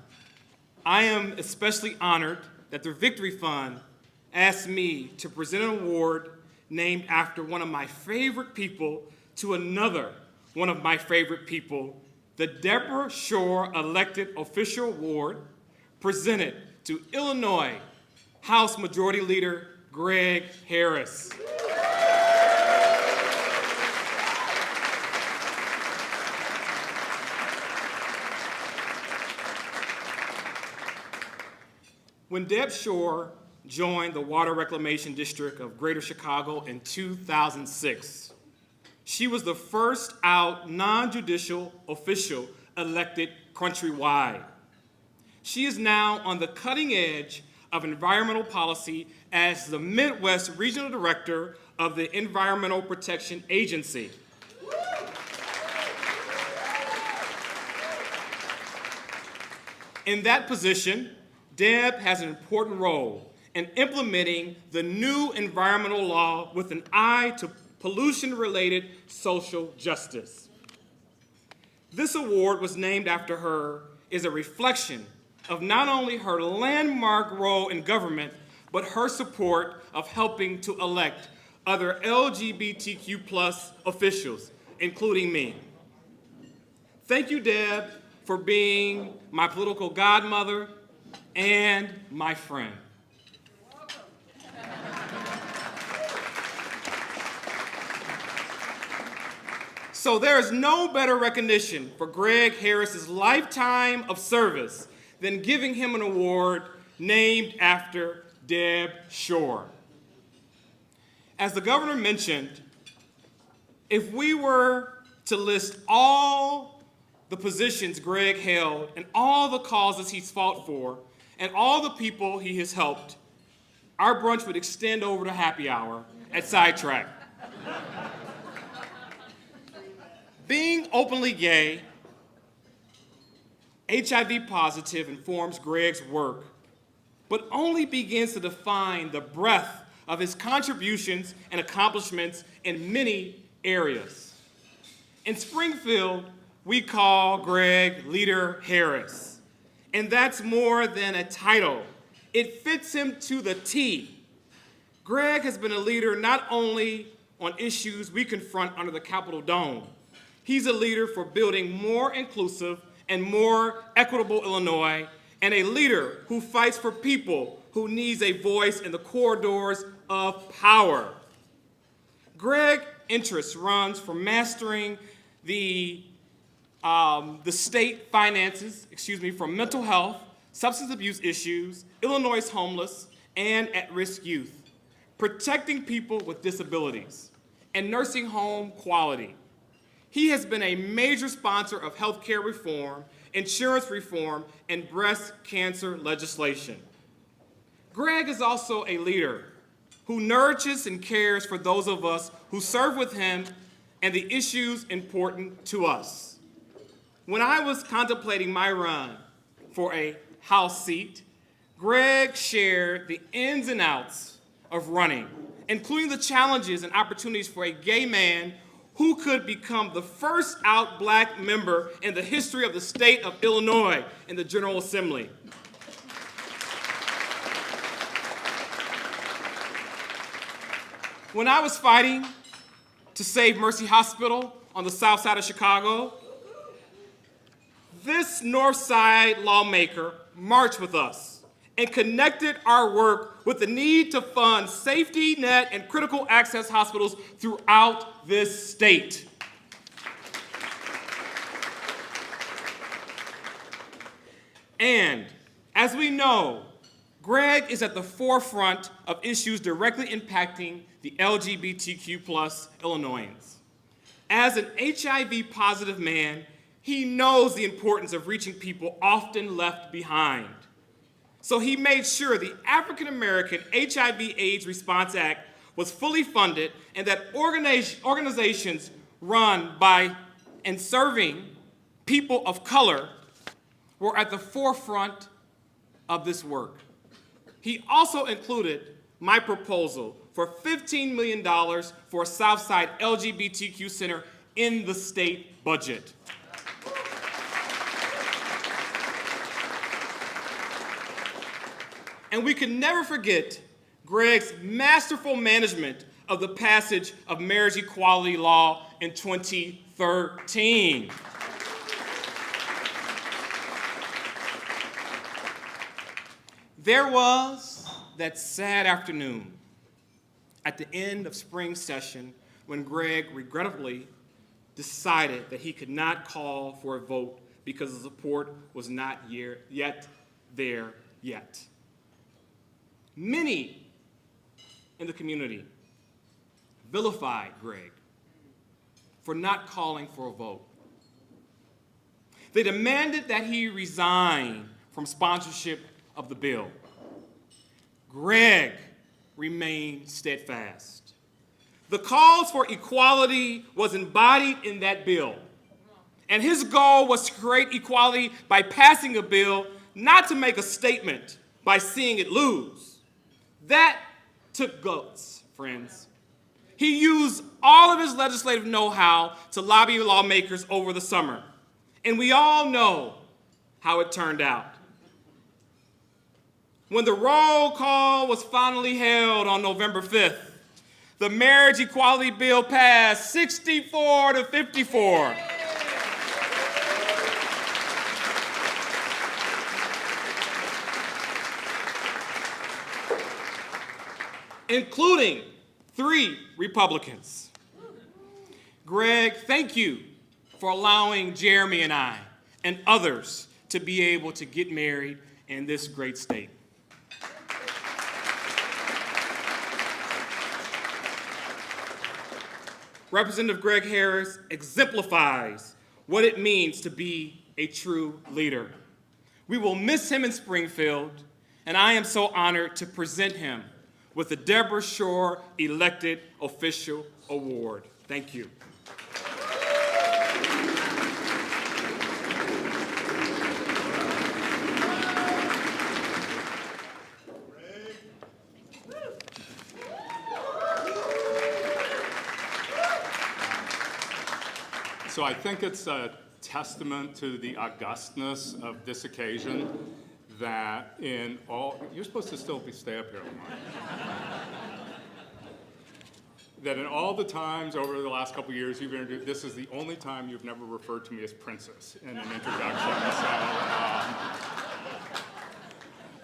I am especially honored that the Victory Fund asked me to present an award named after one of my favorite people to another one of my favorite people, the Deborah Shore Elected Official Award, presented to Illinois House Majority Leader Greg Harris. When Deb Shore joined the Water Reclamation District of Greater Chicago in 2006, she was the first out non-judicial official elected countrywide. She is now on the cutting edge of environmental policy as the Midwest Regional Director of the Environmental Protection Agency. In that position, Deb has an important role in implementing the new environmental law with an eye to pollution-related social justice. This award was named after her is a reflection of not only her landmark role in government, but her support of helping to elect other LGBTQ+ officials, including me. Thank you, Deb, for being my political godmother and my friend. So there is no better recognition for Greg Harris's lifetime of service than giving him an award named after Deb Shore. As the governor mentioned, if we were to list all the positions Greg held and all the causes he's fought for and all the people he has helped, our brunch would extend over to happy hour at Sidetrack. Being openly gay, HIV positive informs Greg's work, but only begins to define the breadth of his contributions and accomplishments in many areas. In Springfield, we call Greg Leader Harris, and that's more than a title. It fits him to the T. Greg has been a leader not only on issues we confront under the Capitol Dome. He's a leader for building more inclusive and more equitable Illinois, and a leader who fights for people who needs a voice in the corridors of power. Greg's interest runs from mastering the state finances, from mental health, substance abuse issues, Illinois' homeless, and at-risk youth, protecting people with disabilities, and nursing home quality. He has been a major sponsor of healthcare reform, insurance reform, and breast cancer legislation. Greg is also a leader who nurtures and cares for those of us who serve with him and the issues important to us. When I was contemplating my run for a House seat, Greg shared the ins and outs of running, including the challenges and opportunities for a gay man who could become the first out black member in the history of the state of Illinois in the General Assembly. When I was fighting to save Mercy Hospital on the south side of Chicago, this North Side lawmaker marched with us and connected our work with the need to fund safety net and critical access hospitals throughout this state. And as we know, Greg is at the forefront of issues directly impacting the LGBTQ plus Illinoisans. As an HIV-positive man, he knows the importance of reaching people often left behind. So he made sure the African American HIV/AIDS Response Act was fully funded and that organizations run by and serving people of color were at the forefront of this work. He also included my proposal for $15 million for a Southside LGBTQ Center in the state budget. And we can never forget Greg's masterful management of the passage of marriage equality law in 2013. There was that sad afternoon at the end of spring session when Greg regrettably decided that he could not call for a vote because the support was not yet there yet. Many in the community vilified Greg for not calling for a vote. They demanded that he resign from sponsorship of the bill. Greg remained steadfast. The cause for equality was embodied in that bill, and his goal was to create equality by passing a bill, not to make a statement by seeing it lose. That took guts, friends. He used all of his legislative know-how to lobby lawmakers over the summer, and we all know how it turned out. When the roll call was finally held on November 5th, the marriage equality bill passed 64 to 54. Including 3 Republicans. Greg, thank you for allowing Jeremy and I and others to be able to get married in this great state. Representative Greg Harris exemplifies what it means to be a true leader. We will miss him in Springfield, and I am so honored to present him with the Deborah Shore Elected Official Award. Thank you. So I think it's a testament to the augustness of this occasion that in all, you're supposed to still stay up here, Lamont. That in all the times over the last couple of years you've introduced, this is the only time you've never referred to me as princess in an introduction.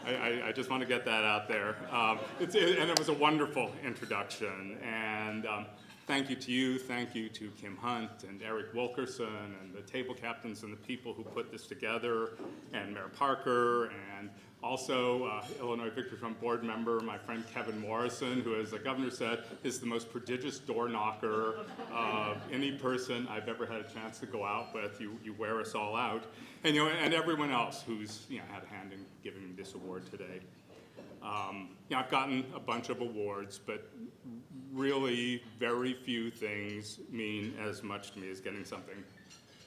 I just want to get that out there. And it was a wonderful introduction. And thank you to you, thank you to Kim Hunt and Eric Wilkerson and the table captains and the people who put this together, and Mayor Parker, and also Illinois Victory Fund board member, my friend Kevin Morrison, who, as the governor said, is the most prodigious door knocker of any person I've ever had a chance to go out with. You wear us all out. And, and everyone else who's had a hand in giving me this award today. I've gotten a bunch of awards, but really very few things mean as much to me as getting something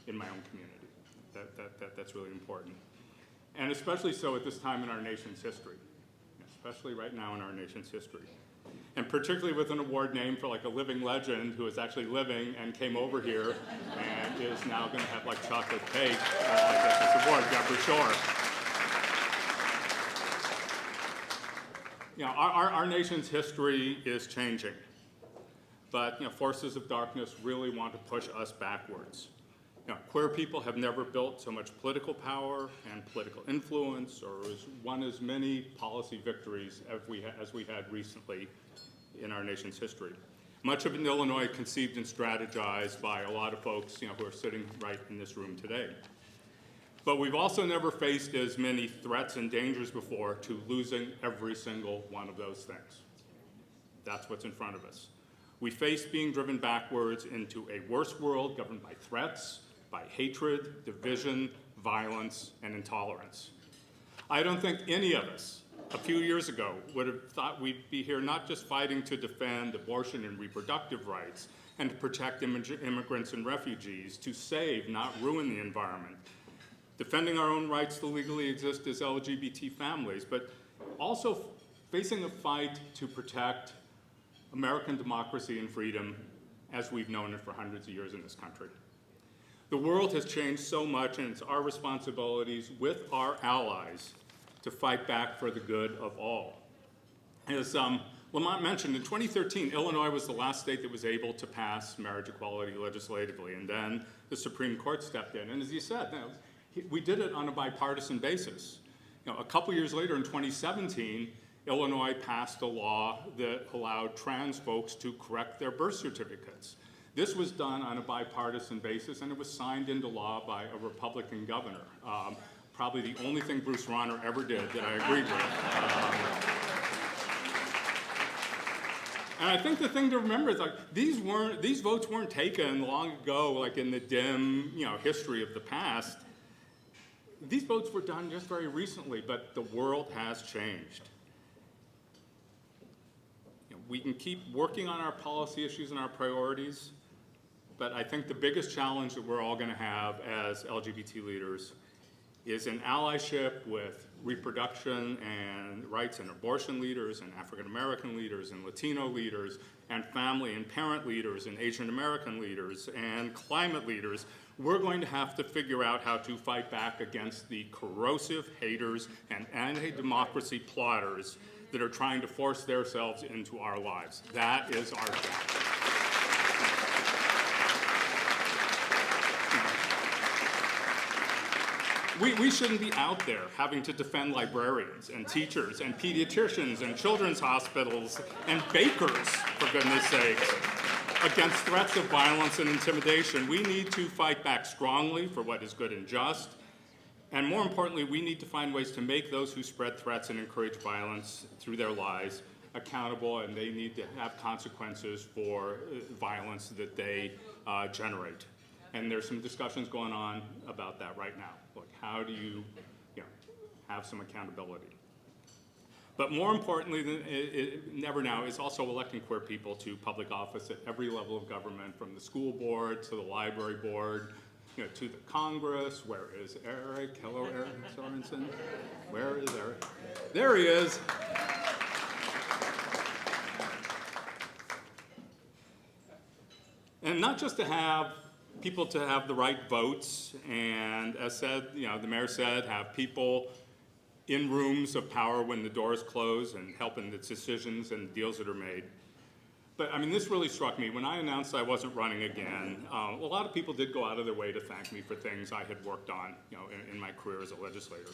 in my own community. That's really important. and especially so at this time in our nation's history, especially right now in our nation's history. And particularly with an award named for like a living legend who is actually living and came over here and is now going to have like chocolate cake get this award, Deborah Shore. You know, our nation's history is changing, but you know, forces of darkness really want to push us backwards. You know, queer people have never built so much political power and political influence or won as many policy victories as we had recently in our nation's history. Much of it in Illinois conceived and strategized by a lot of folks, you know, who are sitting right in this room today. But we've also never faced as many threats and dangers before to losing every single one of those things. That's what's in front of us. We face being driven backwards into a worse world governed by threats, by hatred, division, violence, and intolerance. I don't think any of us a few years ago would have thought we'd be here not just fighting to defend abortion and reproductive rights and to protect immigrants and refugees, to save, not ruin the environment, defending our own rights to legally exist as LGBT families, but also facing a fight to protect American democracy and freedom as we've known it for hundreds of years in this country. The world has changed so much, and it's our responsibilities with our allies to fight back for the good of all. As Lamont mentioned, in 2013, Illinois was the last state that was able to pass marriage equality legislatively, and then the Supreme Court stepped in. And as you said, we did it on a bipartisan basis. You know, a couple years later, in 2017, Illinois passed a law that allowed trans folks to correct their birth certificates. This was done on a bipartisan basis, and it was signed into law by a Republican governor. Probably the only thing Bruce Rauner ever did that I agreed with. And I think the thing to remember is like these votes weren't taken long ago, like in the dim, you know, history of the past. These votes were done just very recently, but the world has changed. You know, we can keep working on our policy issues and our priorities, but I think the biggest challenge that we're all going to have as LGBT leaders is an allyship with reproduction and rights and abortion leaders and African American leaders and Latino leaders and family and parent leaders and Asian American leaders and climate leaders. We're going to have to figure out how to fight back against the corrosive haters and anti-democracy plotters that are trying to force themselves into our lives. That is our job. We shouldn't be out there having to defend librarians and teachers and pediatricians and children's hospitals and bakers, for goodness sakes, against threats of violence and intimidation. We need to fight back strongly for what is good and just. And more importantly, we need to find ways to make those who spread threats and encourage violence through their lies accountable, and they need to have consequences for violence that they generate. And there's some discussions going on about that right now. Like, how do you have some accountability? But more importantly than ever now is also electing queer people to public office at every level of government, from the school board to the library board, to the Congress. Where is Eric? Hello, Eric Sorrenson. Where is Eric? There he is. And not just to have people to have the right votes, and as said, the mayor said, have people in rooms of power when the doors close and help in the decisions and deals that are made. But I mean, this really struck me. When I announced I wasn't running again, a lot of people did go out of their way to thank me for things I had worked on, in my career as a legislator.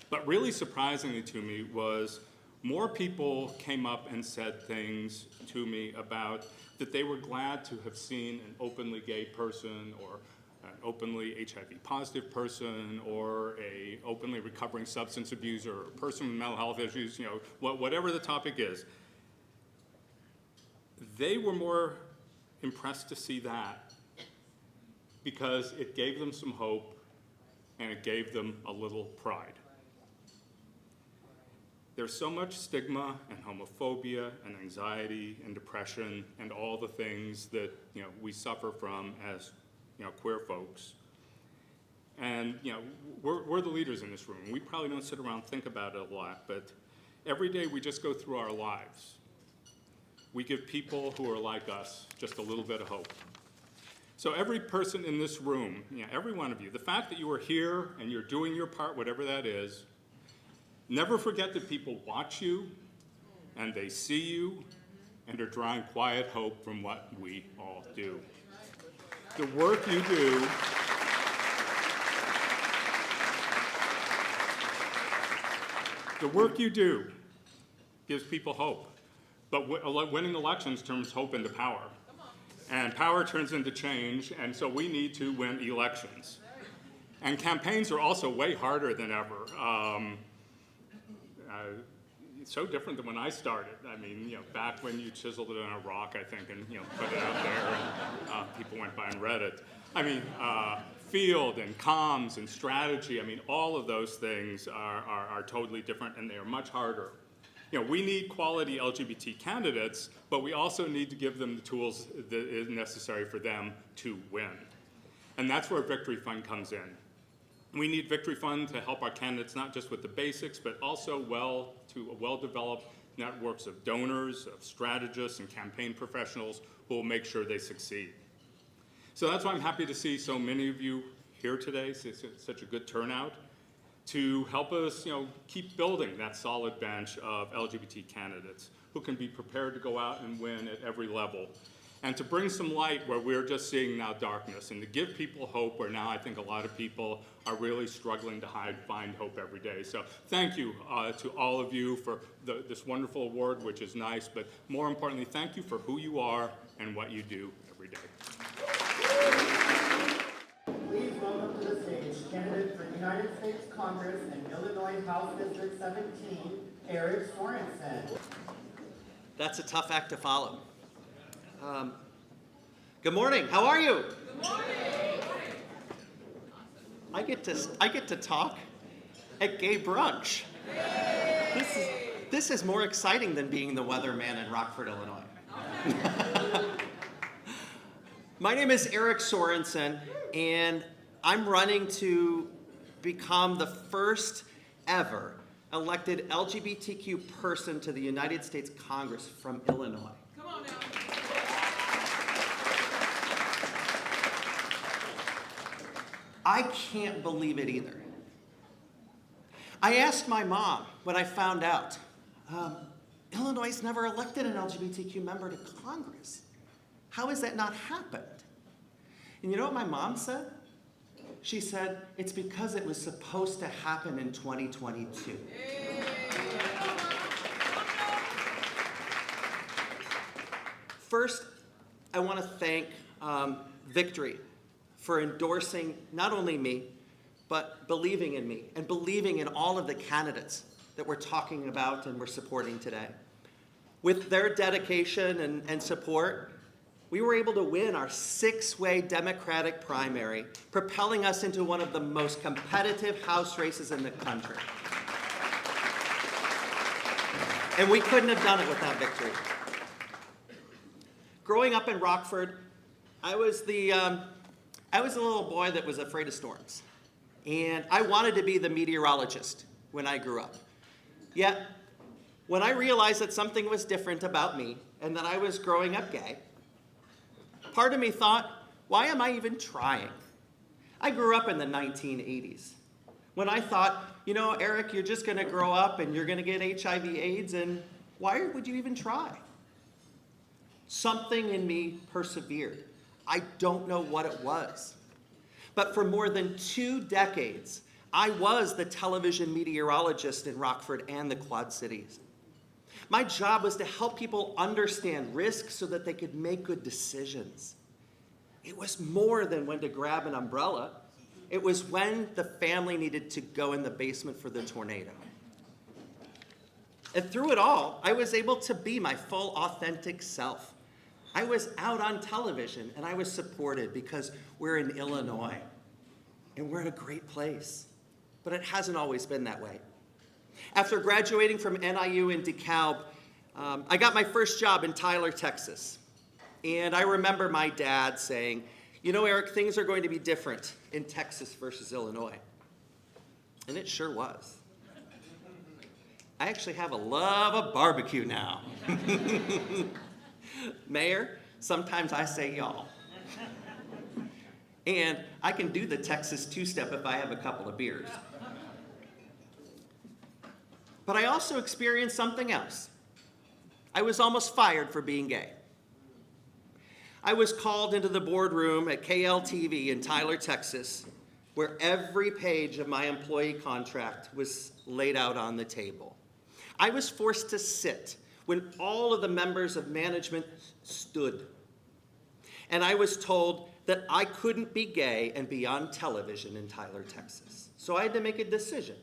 But really surprisingly to me was more people came up and said things to me about that they were glad to have seen an openly gay person, or an openly HIV positive person, or a openly recovering substance abuser, or a person with mental health issues, whatever the topic is. They were more impressed to see that because it gave them some hope and it gave them a little pride. There's so much stigma and homophobia and anxiety and depression and all the things that we suffer from as queer folks. And, we're the leaders in this room. We probably don't sit around and think about it a lot, but every day we just go through our lives. We give people who are like us just a little bit of hope. So every person in this room, every one of you, the fact that you are here and you're doing your part, whatever that is, never forget that people watch you and they see you and are drawing quiet hope from what we all do. The work you do gives people hope. But winning elections turns hope into power. And power turns into change, and so we need to win elections. And campaigns are also way harder than ever. It's so different than when I started. I mean, back when you chiseled it on a rock, I think, and put it out there, and people went by and read it. I mean, field and comms and strategy, I mean, all of those things are totally different, and they are much harder. We need quality LGBT candidates, but we also need to give them the tools that is necessary for them to win. And that's where Victory Fund comes in. We need Victory Fund to help our candidates not just with the basics, but also well-developed networks of donors, of strategists, and campaign professionals who will make sure they succeed. So that's why I'm happy to see so many of you here today. It's such a good turnout to help us, keep building that solid bench of LGBT candidates who can be prepared to go out and win at every level, and to bring some light where we're just seeing now darkness, and to give people hope where now I think a lot of people are really struggling to find hope every day. So thank you to all of you for this wonderful award, which is nice, but more importantly, thank you for who you are and what you do every day. Please welcome to the stage candidate for United States Congress and Illinois House District 17, Eric Sorrenson. That's a tough act to follow. Good morning. How are you? Good morning. I get to talk at gay brunch. This is more exciting than being the weatherman in Rockford, Illinois. My name is Eric Sorrenson, and I'm running to become the first ever elected LGBTQ person to the United States Congress from Illinois. Come on now. I can't believe it either. I asked my mom when I found out, Illinois never elected an LGBTQ member to Congress. How has that not happened? And you know what my mom said? She said, it's because it was supposed to happen in 2022. First, I want to thank Victory for endorsing not only me, but believing in me and believing in all of the candidates that we're talking about and we're supporting today. With their dedication and support, we were able to win our 6-way Democratic primary, propelling us into one of the most competitive House races in the country. And we couldn't have done it without Victory. Growing up in Rockford, I was a little boy that was afraid of storms. And I wanted to be the meteorologist when I grew up. Yet, when I realized that something was different about me and that I was growing up gay, part of me thought, why am I even trying? I grew up in the 1980s when I thought, Eric, you're just gonna grow up and you're gonna get HIV/AIDS, and why would you even try? Something in me persevered. I don't know what it was. But for more than 2 decades, I was the television meteorologist in Rockford and the Quad Cities. My job was to help people understand risks so that they could make good decisions. It was more than when to grab an umbrella. It was when the family needed to go in the basement for the tornado. And through it all, I was able to be my full, authentic self. I was out on television, and I was supported because we're in Illinois, and we're in a great place. But it hasn't always been that way. After graduating from NIU in DeKalb, I got my first job in Tyler, Texas. And I remember my dad saying, You know, Eric, things are going to be different in Texas versus Illinois. And it sure was. I actually have a love of barbecue now. Mayor, sometimes I say y'all. And I can do the Texas two-step if I have a couple of beers. But I also experienced something else. I was almost fired for being gay. I was called into the boardroom at KLTV in Tyler, Texas, where every page of my employee contract was laid out on the table. I was forced to sit when all of the members of management stood. And I was told that I couldn't be gay and be on television in Tyler, Texas. So I had to make a decision.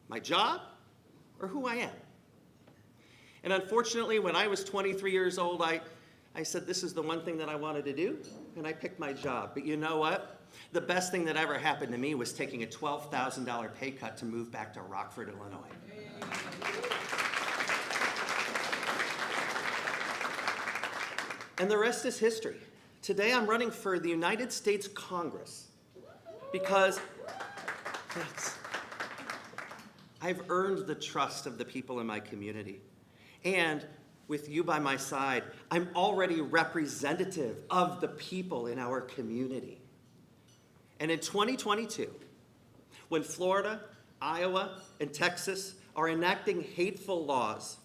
My job or who I am? And unfortunately, when I was 23 years old, I said this is the one thing that I wanted to do, and I picked my job. But you know what? The best thing that ever happened to me was taking a $12,000 pay cut to move back to Rockford, Illinois. And the rest is history. Today I'm running for the United States Congress because I've earned the trust of the people in my community. And with you by my side, I'm already representative of the people in our community. And in 2022, when Florida, Iowa, and Texas are enacting hateful laws,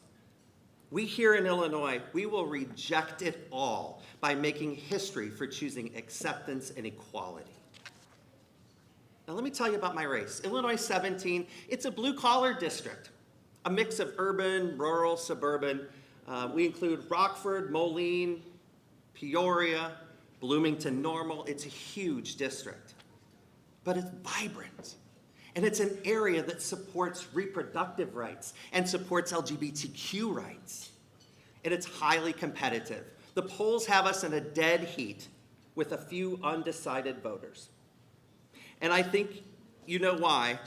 we here in Illinois, we will reject it all by making history for choosing acceptance and equality. Now let me tell you about my race. Illinois 17, it's a blue-collar district, a mix of urban, rural, suburban. We include Rockford, Moline, Peoria, Bloomington, Normal. It's a huge district, but it's vibrant. And it's an area that supports reproductive rights and supports LGBTQ rights. And it's highly competitive. The polls have us in a dead heat with a few undecided voters. And I think you know why.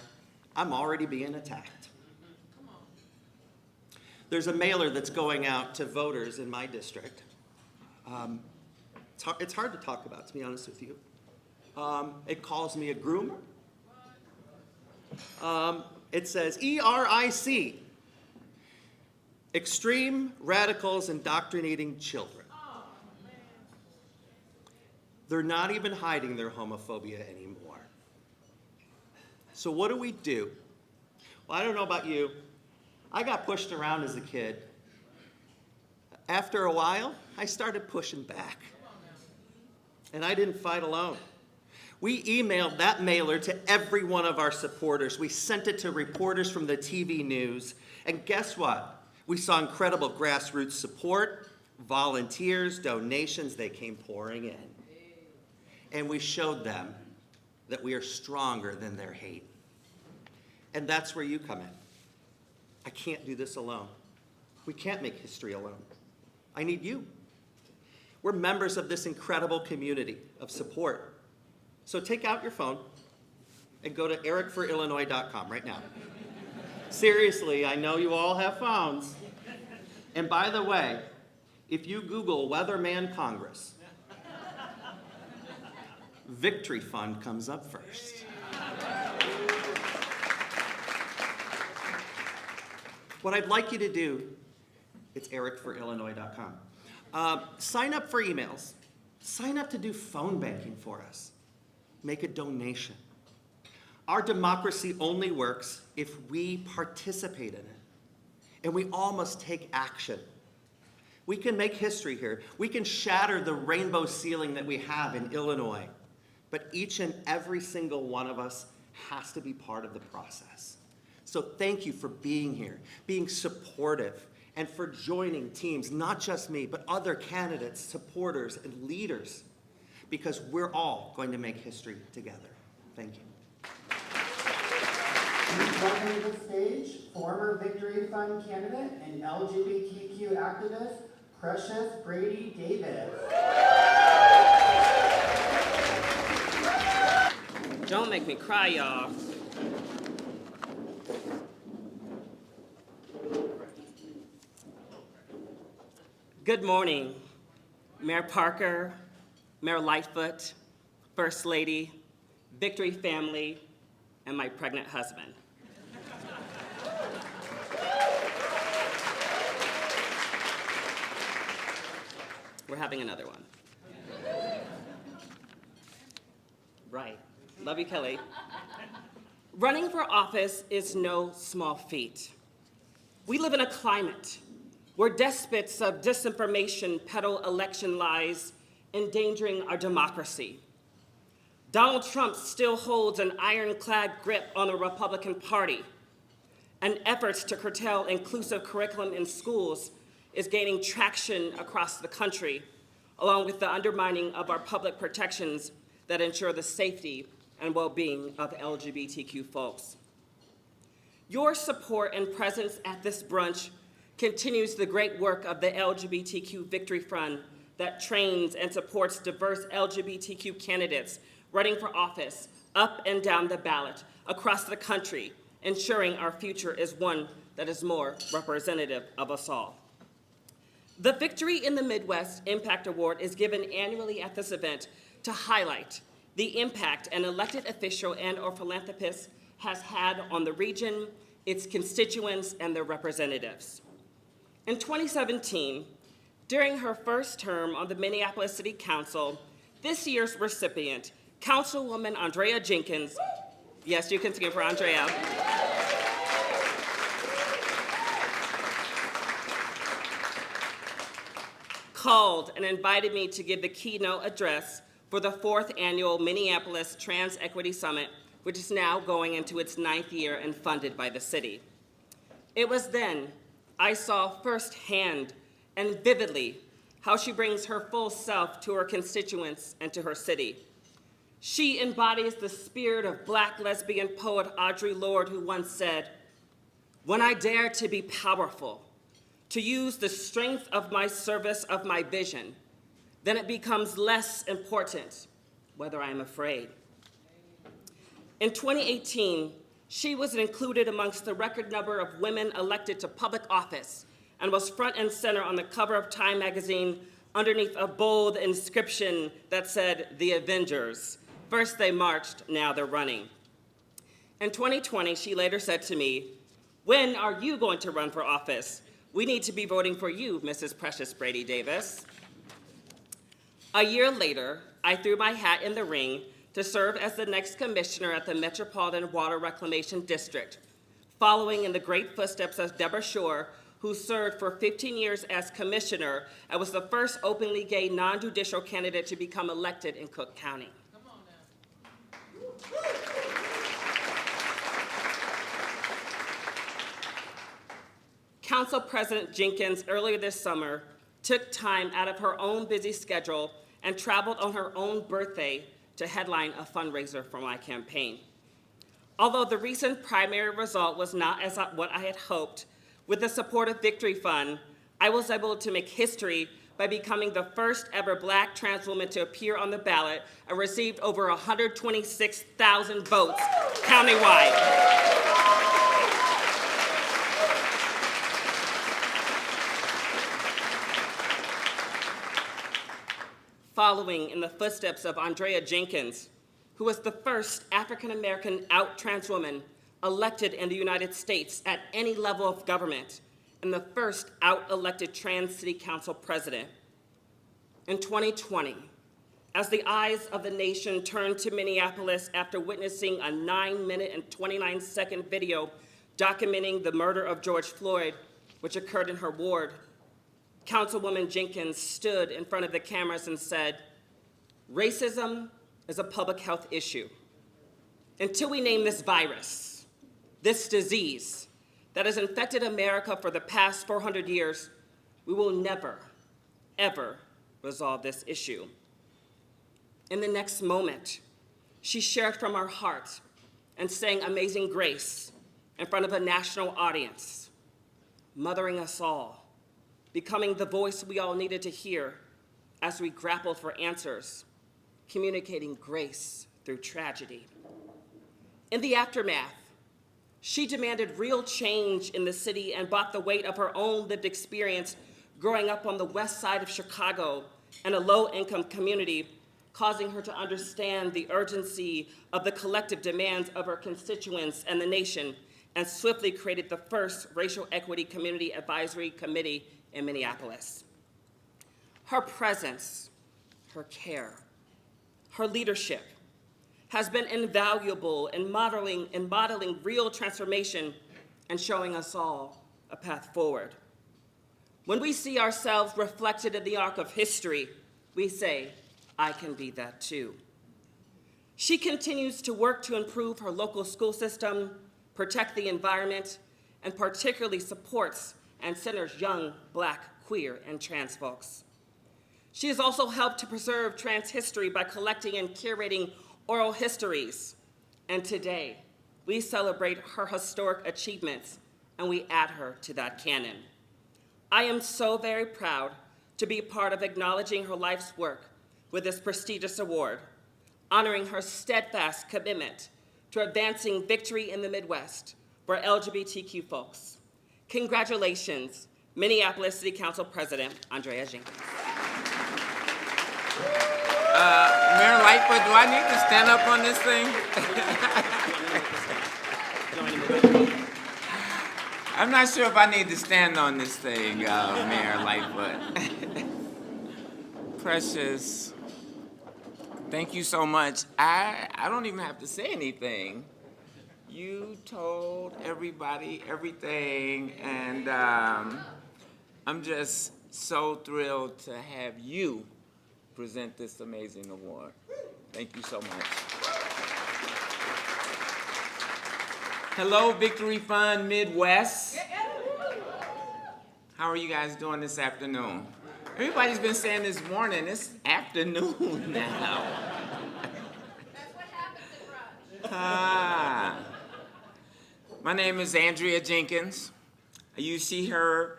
I'm already being attacked. There's a mailer that's going out to voters in my district. It's hard to talk about, to be honest with you. It calls me a groomer. It says ERIC, extreme radicals indoctrinating children. They're not even hiding their homophobia anymore. So what do? Well, I don't know about you. I got pushed around as a kid. After a while, I started pushing back. And I didn't fight alone. We emailed that mailer to every one of our supporters. We sent it to reporters from the TV news. And guess what? We saw incredible grassroots support, volunteers, donations. They came pouring in. And we showed them that we are stronger than their hate. And that's where you come in. I can't do this alone. We can't make history alone. I need you. We're members of this incredible community of support. So take out your phone and go to ericforillinois.com right now. Seriously, I know you all have phones. And by the way, if you Google Weatherman Congress, Victory Fund comes up first. What I'd like you to do, it's ericforillinois.com. Sign up for emails. Sign up to do phone banking for us. Make a donation. Our democracy only works if we participate in it. And we all must take action. We can make history here. We can shatter the rainbow ceiling that we have in Illinois. But each and every single one of us has to be part of the process. So thank you for being here, being supportive, and for joining teams, not just me, but other candidates, supporters, and leaders, because we're all going to make history together. Thank you. Welcome to the stage, former Victory Fund candidate and LGBTQ activist, Precious Brady-Davis. Don't make me cry, y'all. Good morning, Mayor Parker, Mayor Lightfoot, First Lady, Victory family, and my pregnant husband. We're having another one. Right. Love you, Kelly. Running for office is no small feat. We live in a climate where despots of disinformation peddle election lies, endangering our democracy. Donald Trump still holds an ironclad grip on the Republican Party, and efforts to curtail inclusive curriculum in schools is gaining traction across the country, along with the undermining of our public protections that ensure the safety and well-being of LGBTQ folks. Your support and presence at this brunch continues the great work of the LGBTQ Victory Fund that trains and supports diverse LGBTQ candidates running for office up and down the ballot across the country, ensuring our future is one that is more representative of us all. The Victory in the Midwest Impact Award is given annually at this event to highlight the impact an elected official and/or philanthropist has had on the region, its constituents, and their representatives. In 2017, during her first term on the Minneapolis City Council, this year's recipient, Councilwoman Andrea Jenkins, yes, you can sing for Andrea, called and invited me to give the keynote address for the 4th annual Minneapolis Trans Equity Summit, which is now going into its 9th year and funded by the city. It was then I saw firsthand and vividly how she brings her full self to her constituents and to her city. She embodies the spirit of Black lesbian poet Audre Lorde, who once said, "When I dare to be powerful, to use the strength of my service of my vision, then it becomes less important whether I am afraid." In 2018, she was included amongst the record number of women elected to public office and was front and center on the cover of Time magazine underneath a bold inscription that said, "The Avengers. First they marched, now they're running." In 2020, she later said to me, "When are you going to run for office? We need to be voting for you, Mrs. Precious Brady-Davis." A year later, I threw my hat in the ring to serve as the next commissioner at the Metropolitan Water Reclamation District, following in the great footsteps of Deborah Shore, who served for 15 years as commissioner and was the first openly gay non-judicial candidate to become elected in Cook County. Council President Jenkins earlier this summer took time out of her own busy schedule and traveled on her own birthday to headline a fundraiser for my campaign. Although the recent primary result was not as what I had hoped, with the support of Victory Fund, I was able to make history by becoming the first ever Black trans woman to appear on the ballot and received over 126,000 votes countywide. Following in the footsteps of Andrea Jenkins, who was the first African-American out trans woman elected in the United States at any level of government, and the first out elected trans city council president. In 2020, as the eyes of the nation turned to Minneapolis after witnessing a 9-minute and 29-second video documenting the murder of George Floyd, which occurred in her ward, Councilwoman Jenkins stood in front of the cameras and said, "Racism is a public health issue. Until we name this virus, this disease that has infected America for the past 400 years, we will never, ever resolve this issue." In the next moment, she shared from her heart and sang Amazing Grace in front of a national audience, mothering us all, becoming the voice we all needed to hear as we grappled for answers, communicating grace through tragedy. In the aftermath, she demanded real change in the city and brought the weight of her own lived experience growing up on the west side of Chicago in a low-income community causing her to understand the urgency of the collective demands of her constituents and the nation, and swiftly created the first Racial Equity Community Advisory Committee in Minneapolis. Her presence, her care, her leadership has been invaluable in modeling real transformation and showing us all a path forward. When we see ourselves reflected in the arc of history, we say, I can be that too. She continues to work to improve her local school system, protect the environment, and particularly supports and centers young Black, queer, and trans folks. She has also helped to preserve trans history by collecting and curating oral histories. And today, we celebrate her historic achievements, and we add her to that canon. I am so very proud to be part of acknowledging her life's work with this prestigious award, honoring her steadfast commitment to advancing victory in the Midwest for LGBTQ folks. Congratulations, Minneapolis City Council President Andrea Jenkins. Mayor Lightfoot, do I need to stand up on this thing? I'm not sure if I need to stand on this thing, Mayor Lightfoot. Precious, thank you so much. I don't even have to say anything. You told everybody everything, and I'm just so thrilled to have you present this amazing award. Thank you so much. Hello, Victory Fund Midwest. How are you guys doing this afternoon? Everybody's been saying this morning, it's afternoon now. That's what happens at brunch. My name is Andrea Jenkins. You see her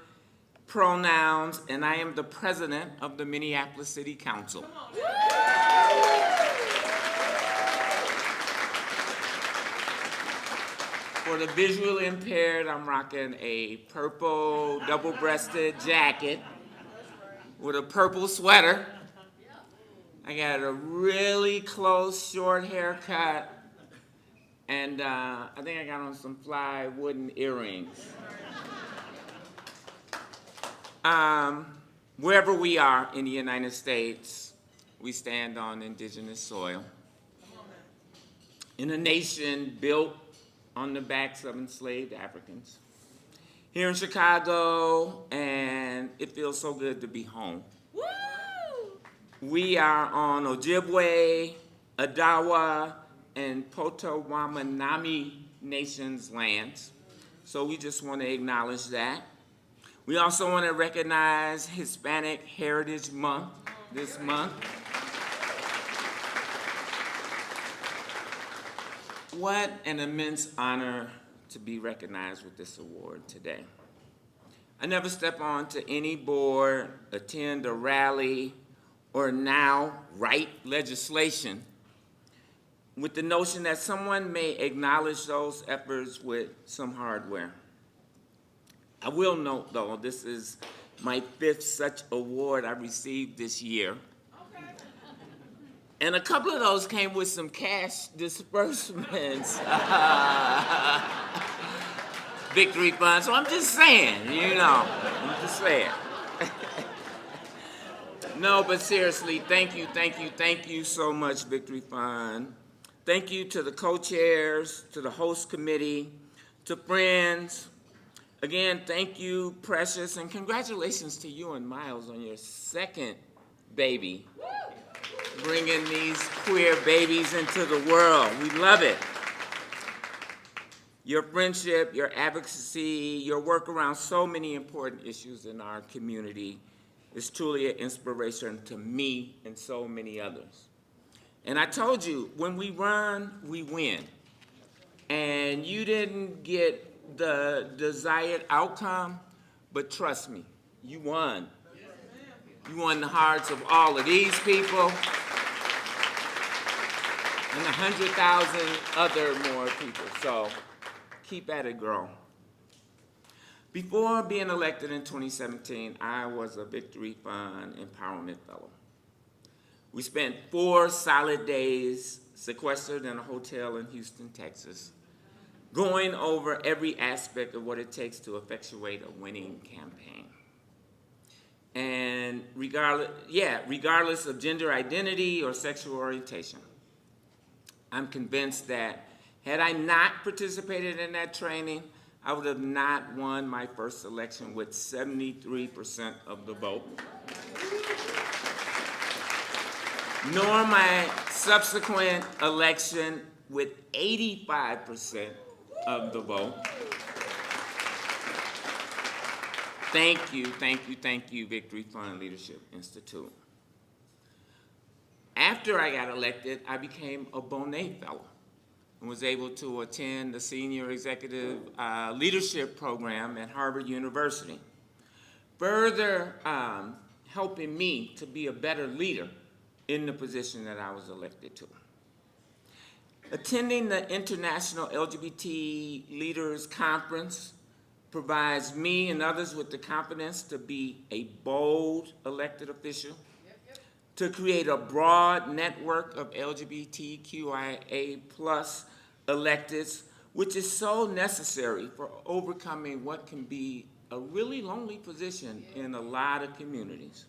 pronouns, and I am the president of the Minneapolis City Council. For the visually impaired, I'm rocking a purple double-breasted jacket with a purple sweater. I got a really close short haircut, and I think I got on some fly wooden earrings. Wherever we are in the United States, we stand on indigenous soil. In a nation built on the backs of enslaved Africans. Here in Chicago, and it feels so good to be home. Woo! We are on Ojibwe, Adawa, and Potawatomi Nations lands, so we just want to acknowledge that. We also want to recognize Hispanic Heritage Month this month. What an immense honor to be recognized with this award today. I never step onto any board, attend a rally, or now write legislation with the notion that someone may acknowledge those efforts with some hardware. I will note, though, this is my 5th such award I received this year. Okay. And a couple of those came with some cash disbursements. Victory Fund, so I'm just saying, you know, I'm just saying. No, but seriously, thank you so much, Victory Fund. Thank you to the co-chairs, to the host committee, to friends. Again, thank you, Precious, and congratulations to you and Miles on your 2nd baby. Bringing these queer babies into the world. We love it. Your friendship, your advocacy, your work around so many important issues in our community is truly an inspiration to me and so many others. And I told you, when we run, we win. And you didn't get the desired outcome, but trust me, you won. You won the hearts of all of these people and 100,000 other more people. So keep at it, girl. Before being elected in 2017, I was a Victory Fund Empowerment Fellow. We spent 4 solid days sequestered in a hotel in Houston, Texas, going over every aspect of what it takes to effectuate a winning campaign. And regardless of gender identity or sexual orientation, I'm convinced that had I not participated in that training, I would have not won my first election with 73% of the vote, nor my subsequent election with 85% of the vote. Thank you, Victory Fund Leadership Institute. After I got elected, I became a Bonet Fellow and was able to attend the Senior Executive Leadership Program at Harvard University, further helping me to be a better leader in the position that I was elected to. Attending the International LGBT Leaders Conference provides me and others with the confidence to be a bold elected official, to create a broad network of LGBTQIA+ electeds, which is so necessary for overcoming what can be a really lonely position in a lot of communities.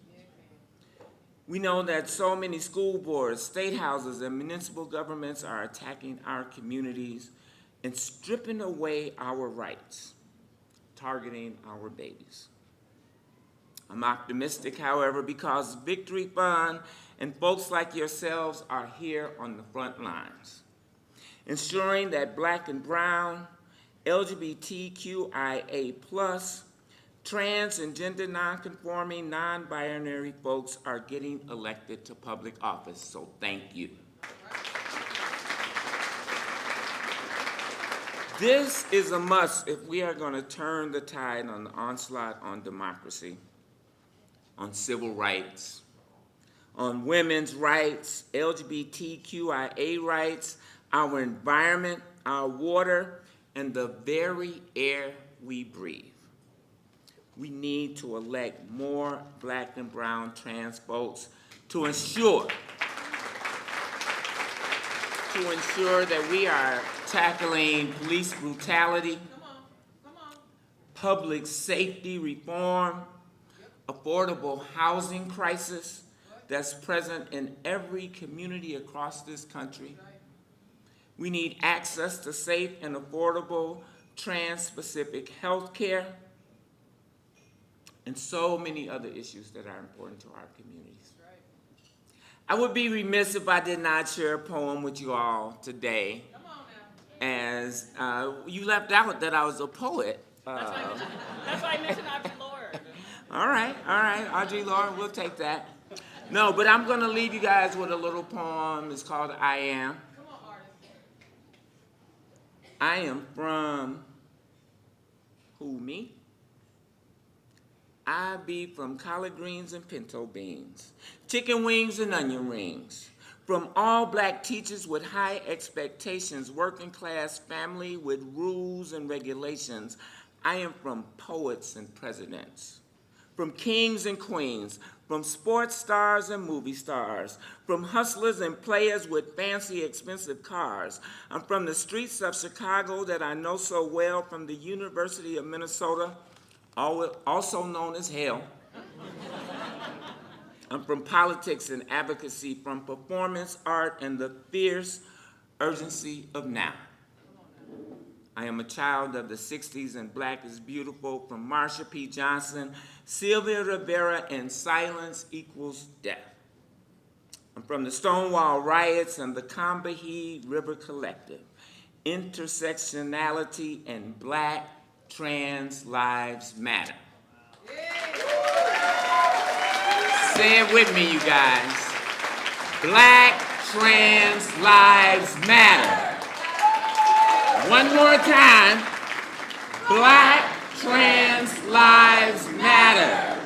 We know that so many school boards, state houses, and municipal governments are attacking our communities and stripping away our rights, targeting our babies. I'm optimistic, however, because Victory Fund and folks like yourselves are here on the front lines, ensuring that Black and brown, LGBTQIA+, trans and gender nonconforming, non-binary folks are getting elected to public office, so thank you. This is a must if we are going to turn the tide on the onslaught on democracy, on civil rights, on women's rights, LGBTQIA rights, our environment, our water, and the very air we breathe. We need to elect more Black and brown trans folks to ensure that we are tackling police brutality, public safety reform, affordable housing crisis that's present in every community across this country. We need access to safe and affordable trans-specific health care, and so many other issues that are important to our communities. I would be remiss if I did not share a poem with you all today, as you left out that I was a poet. That's why I mentioned Audre Lorde. All right, Audre Lorde, we'll take that. No, but I'm gonna leave you guys with a little poem. It's called I Am. Come on, artist. I am from, who, me? I be from collard greens and pinto beans, chicken wings and onion rings, from all Black teachers with high expectations, working class family with rules and regulations. I am from poets and presidents, from kings and queens, from sports stars and movie stars, from hustlers and players with fancy, expensive cars. I'm from the streets of Chicago that I know so well, from the University of Minnesota, also known as hell. I'm from politics and advocacy, from performance art and the fierce urgency of now. I am a child of the 60s and Black is Beautiful, from Marsha P. Johnson, Sylvia Rivera, and Silence Equals Death. I'm from the Stonewall Riots and the Combahee River Collective, intersectionality and Black trans lives matter. Say it with me, you guys. Black trans lives matter. One more time. Black trans lives matter.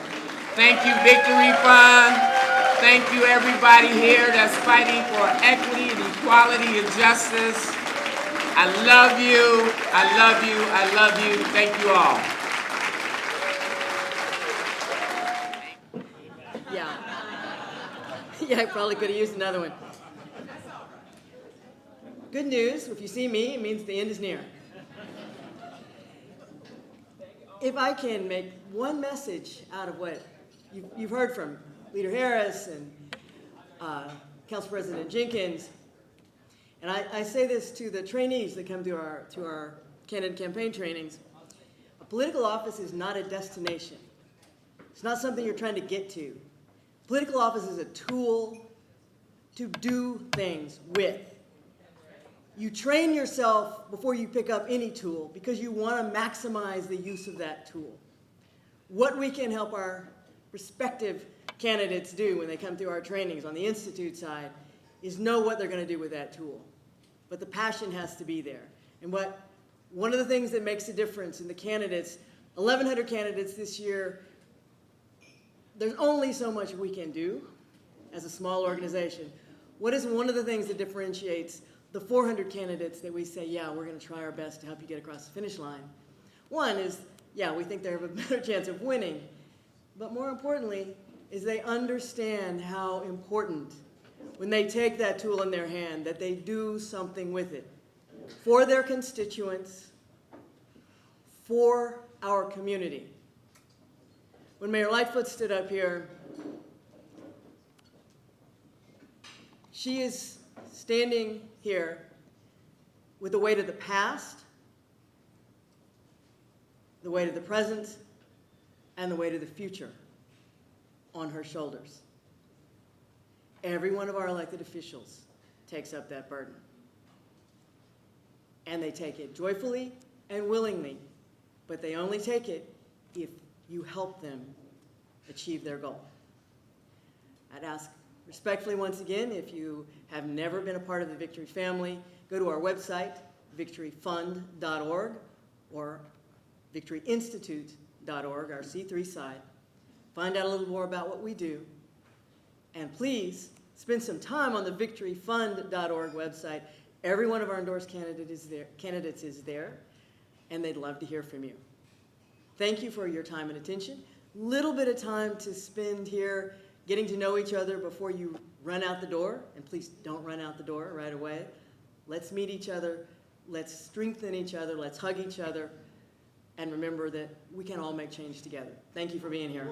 Thank you, Victory Fund. Thank you, everybody here that's fighting for equity and equality and justice. I love you. I love you. I love you. Thank you all. Yeah, I probably could have used another one. Good news, if you see me, it means the end is near. If I can make one message out of what you've heard from Leader Harris and Council President Jenkins, and I say this to the trainees that come to our candidate campaign trainings, a political office is not a destination. It's not something you're trying to get to. Political office is a tool to do things with. You train yourself before you pick up any tool because you want to maximize the use of that tool. What we can help our respective candidates do when they come through our trainings on the Institute side is know what they're going to do with that tool. But the passion has to be there. And one of the things that makes a difference in the candidates, 1,100 candidates this year, there's only so much we can do as a small organization. What is one of the things that differentiates the 400 candidates that we say, yeah, we're going to try our best to help you get across the finish line? One is, yeah, we think they have a better chance of winning. But more importantly, is they understand how important, when they take that tool in their hand, that they do something with it for their constituents, for our community. When Mayor Lightfoot stood up here, she is standing here with the weight of the past, the weight of the present, and the weight of the future on her shoulders. Every one of our elected officials takes up that burden. And they take it joyfully and willingly, but they only take it if you help them achieve their goal. I'd ask respectfully once again, if you have never been a part of the Victory family, go to our website, victoryfund.org, or victoryinstitute.org, our C3 side. Find out a little more about what we do. And please spend some time on the victoryfund.org website. Every one of our endorsed candidates is there, and they'd love to hear from you. Thank you for your time and attention. Little bit of time to spend here getting to know each other before you run out the door, and please don't run out the door right away. Let's meet each other, let's strengthen each other, let's hug each other, and remember that we can all make change together. Thank you for being here.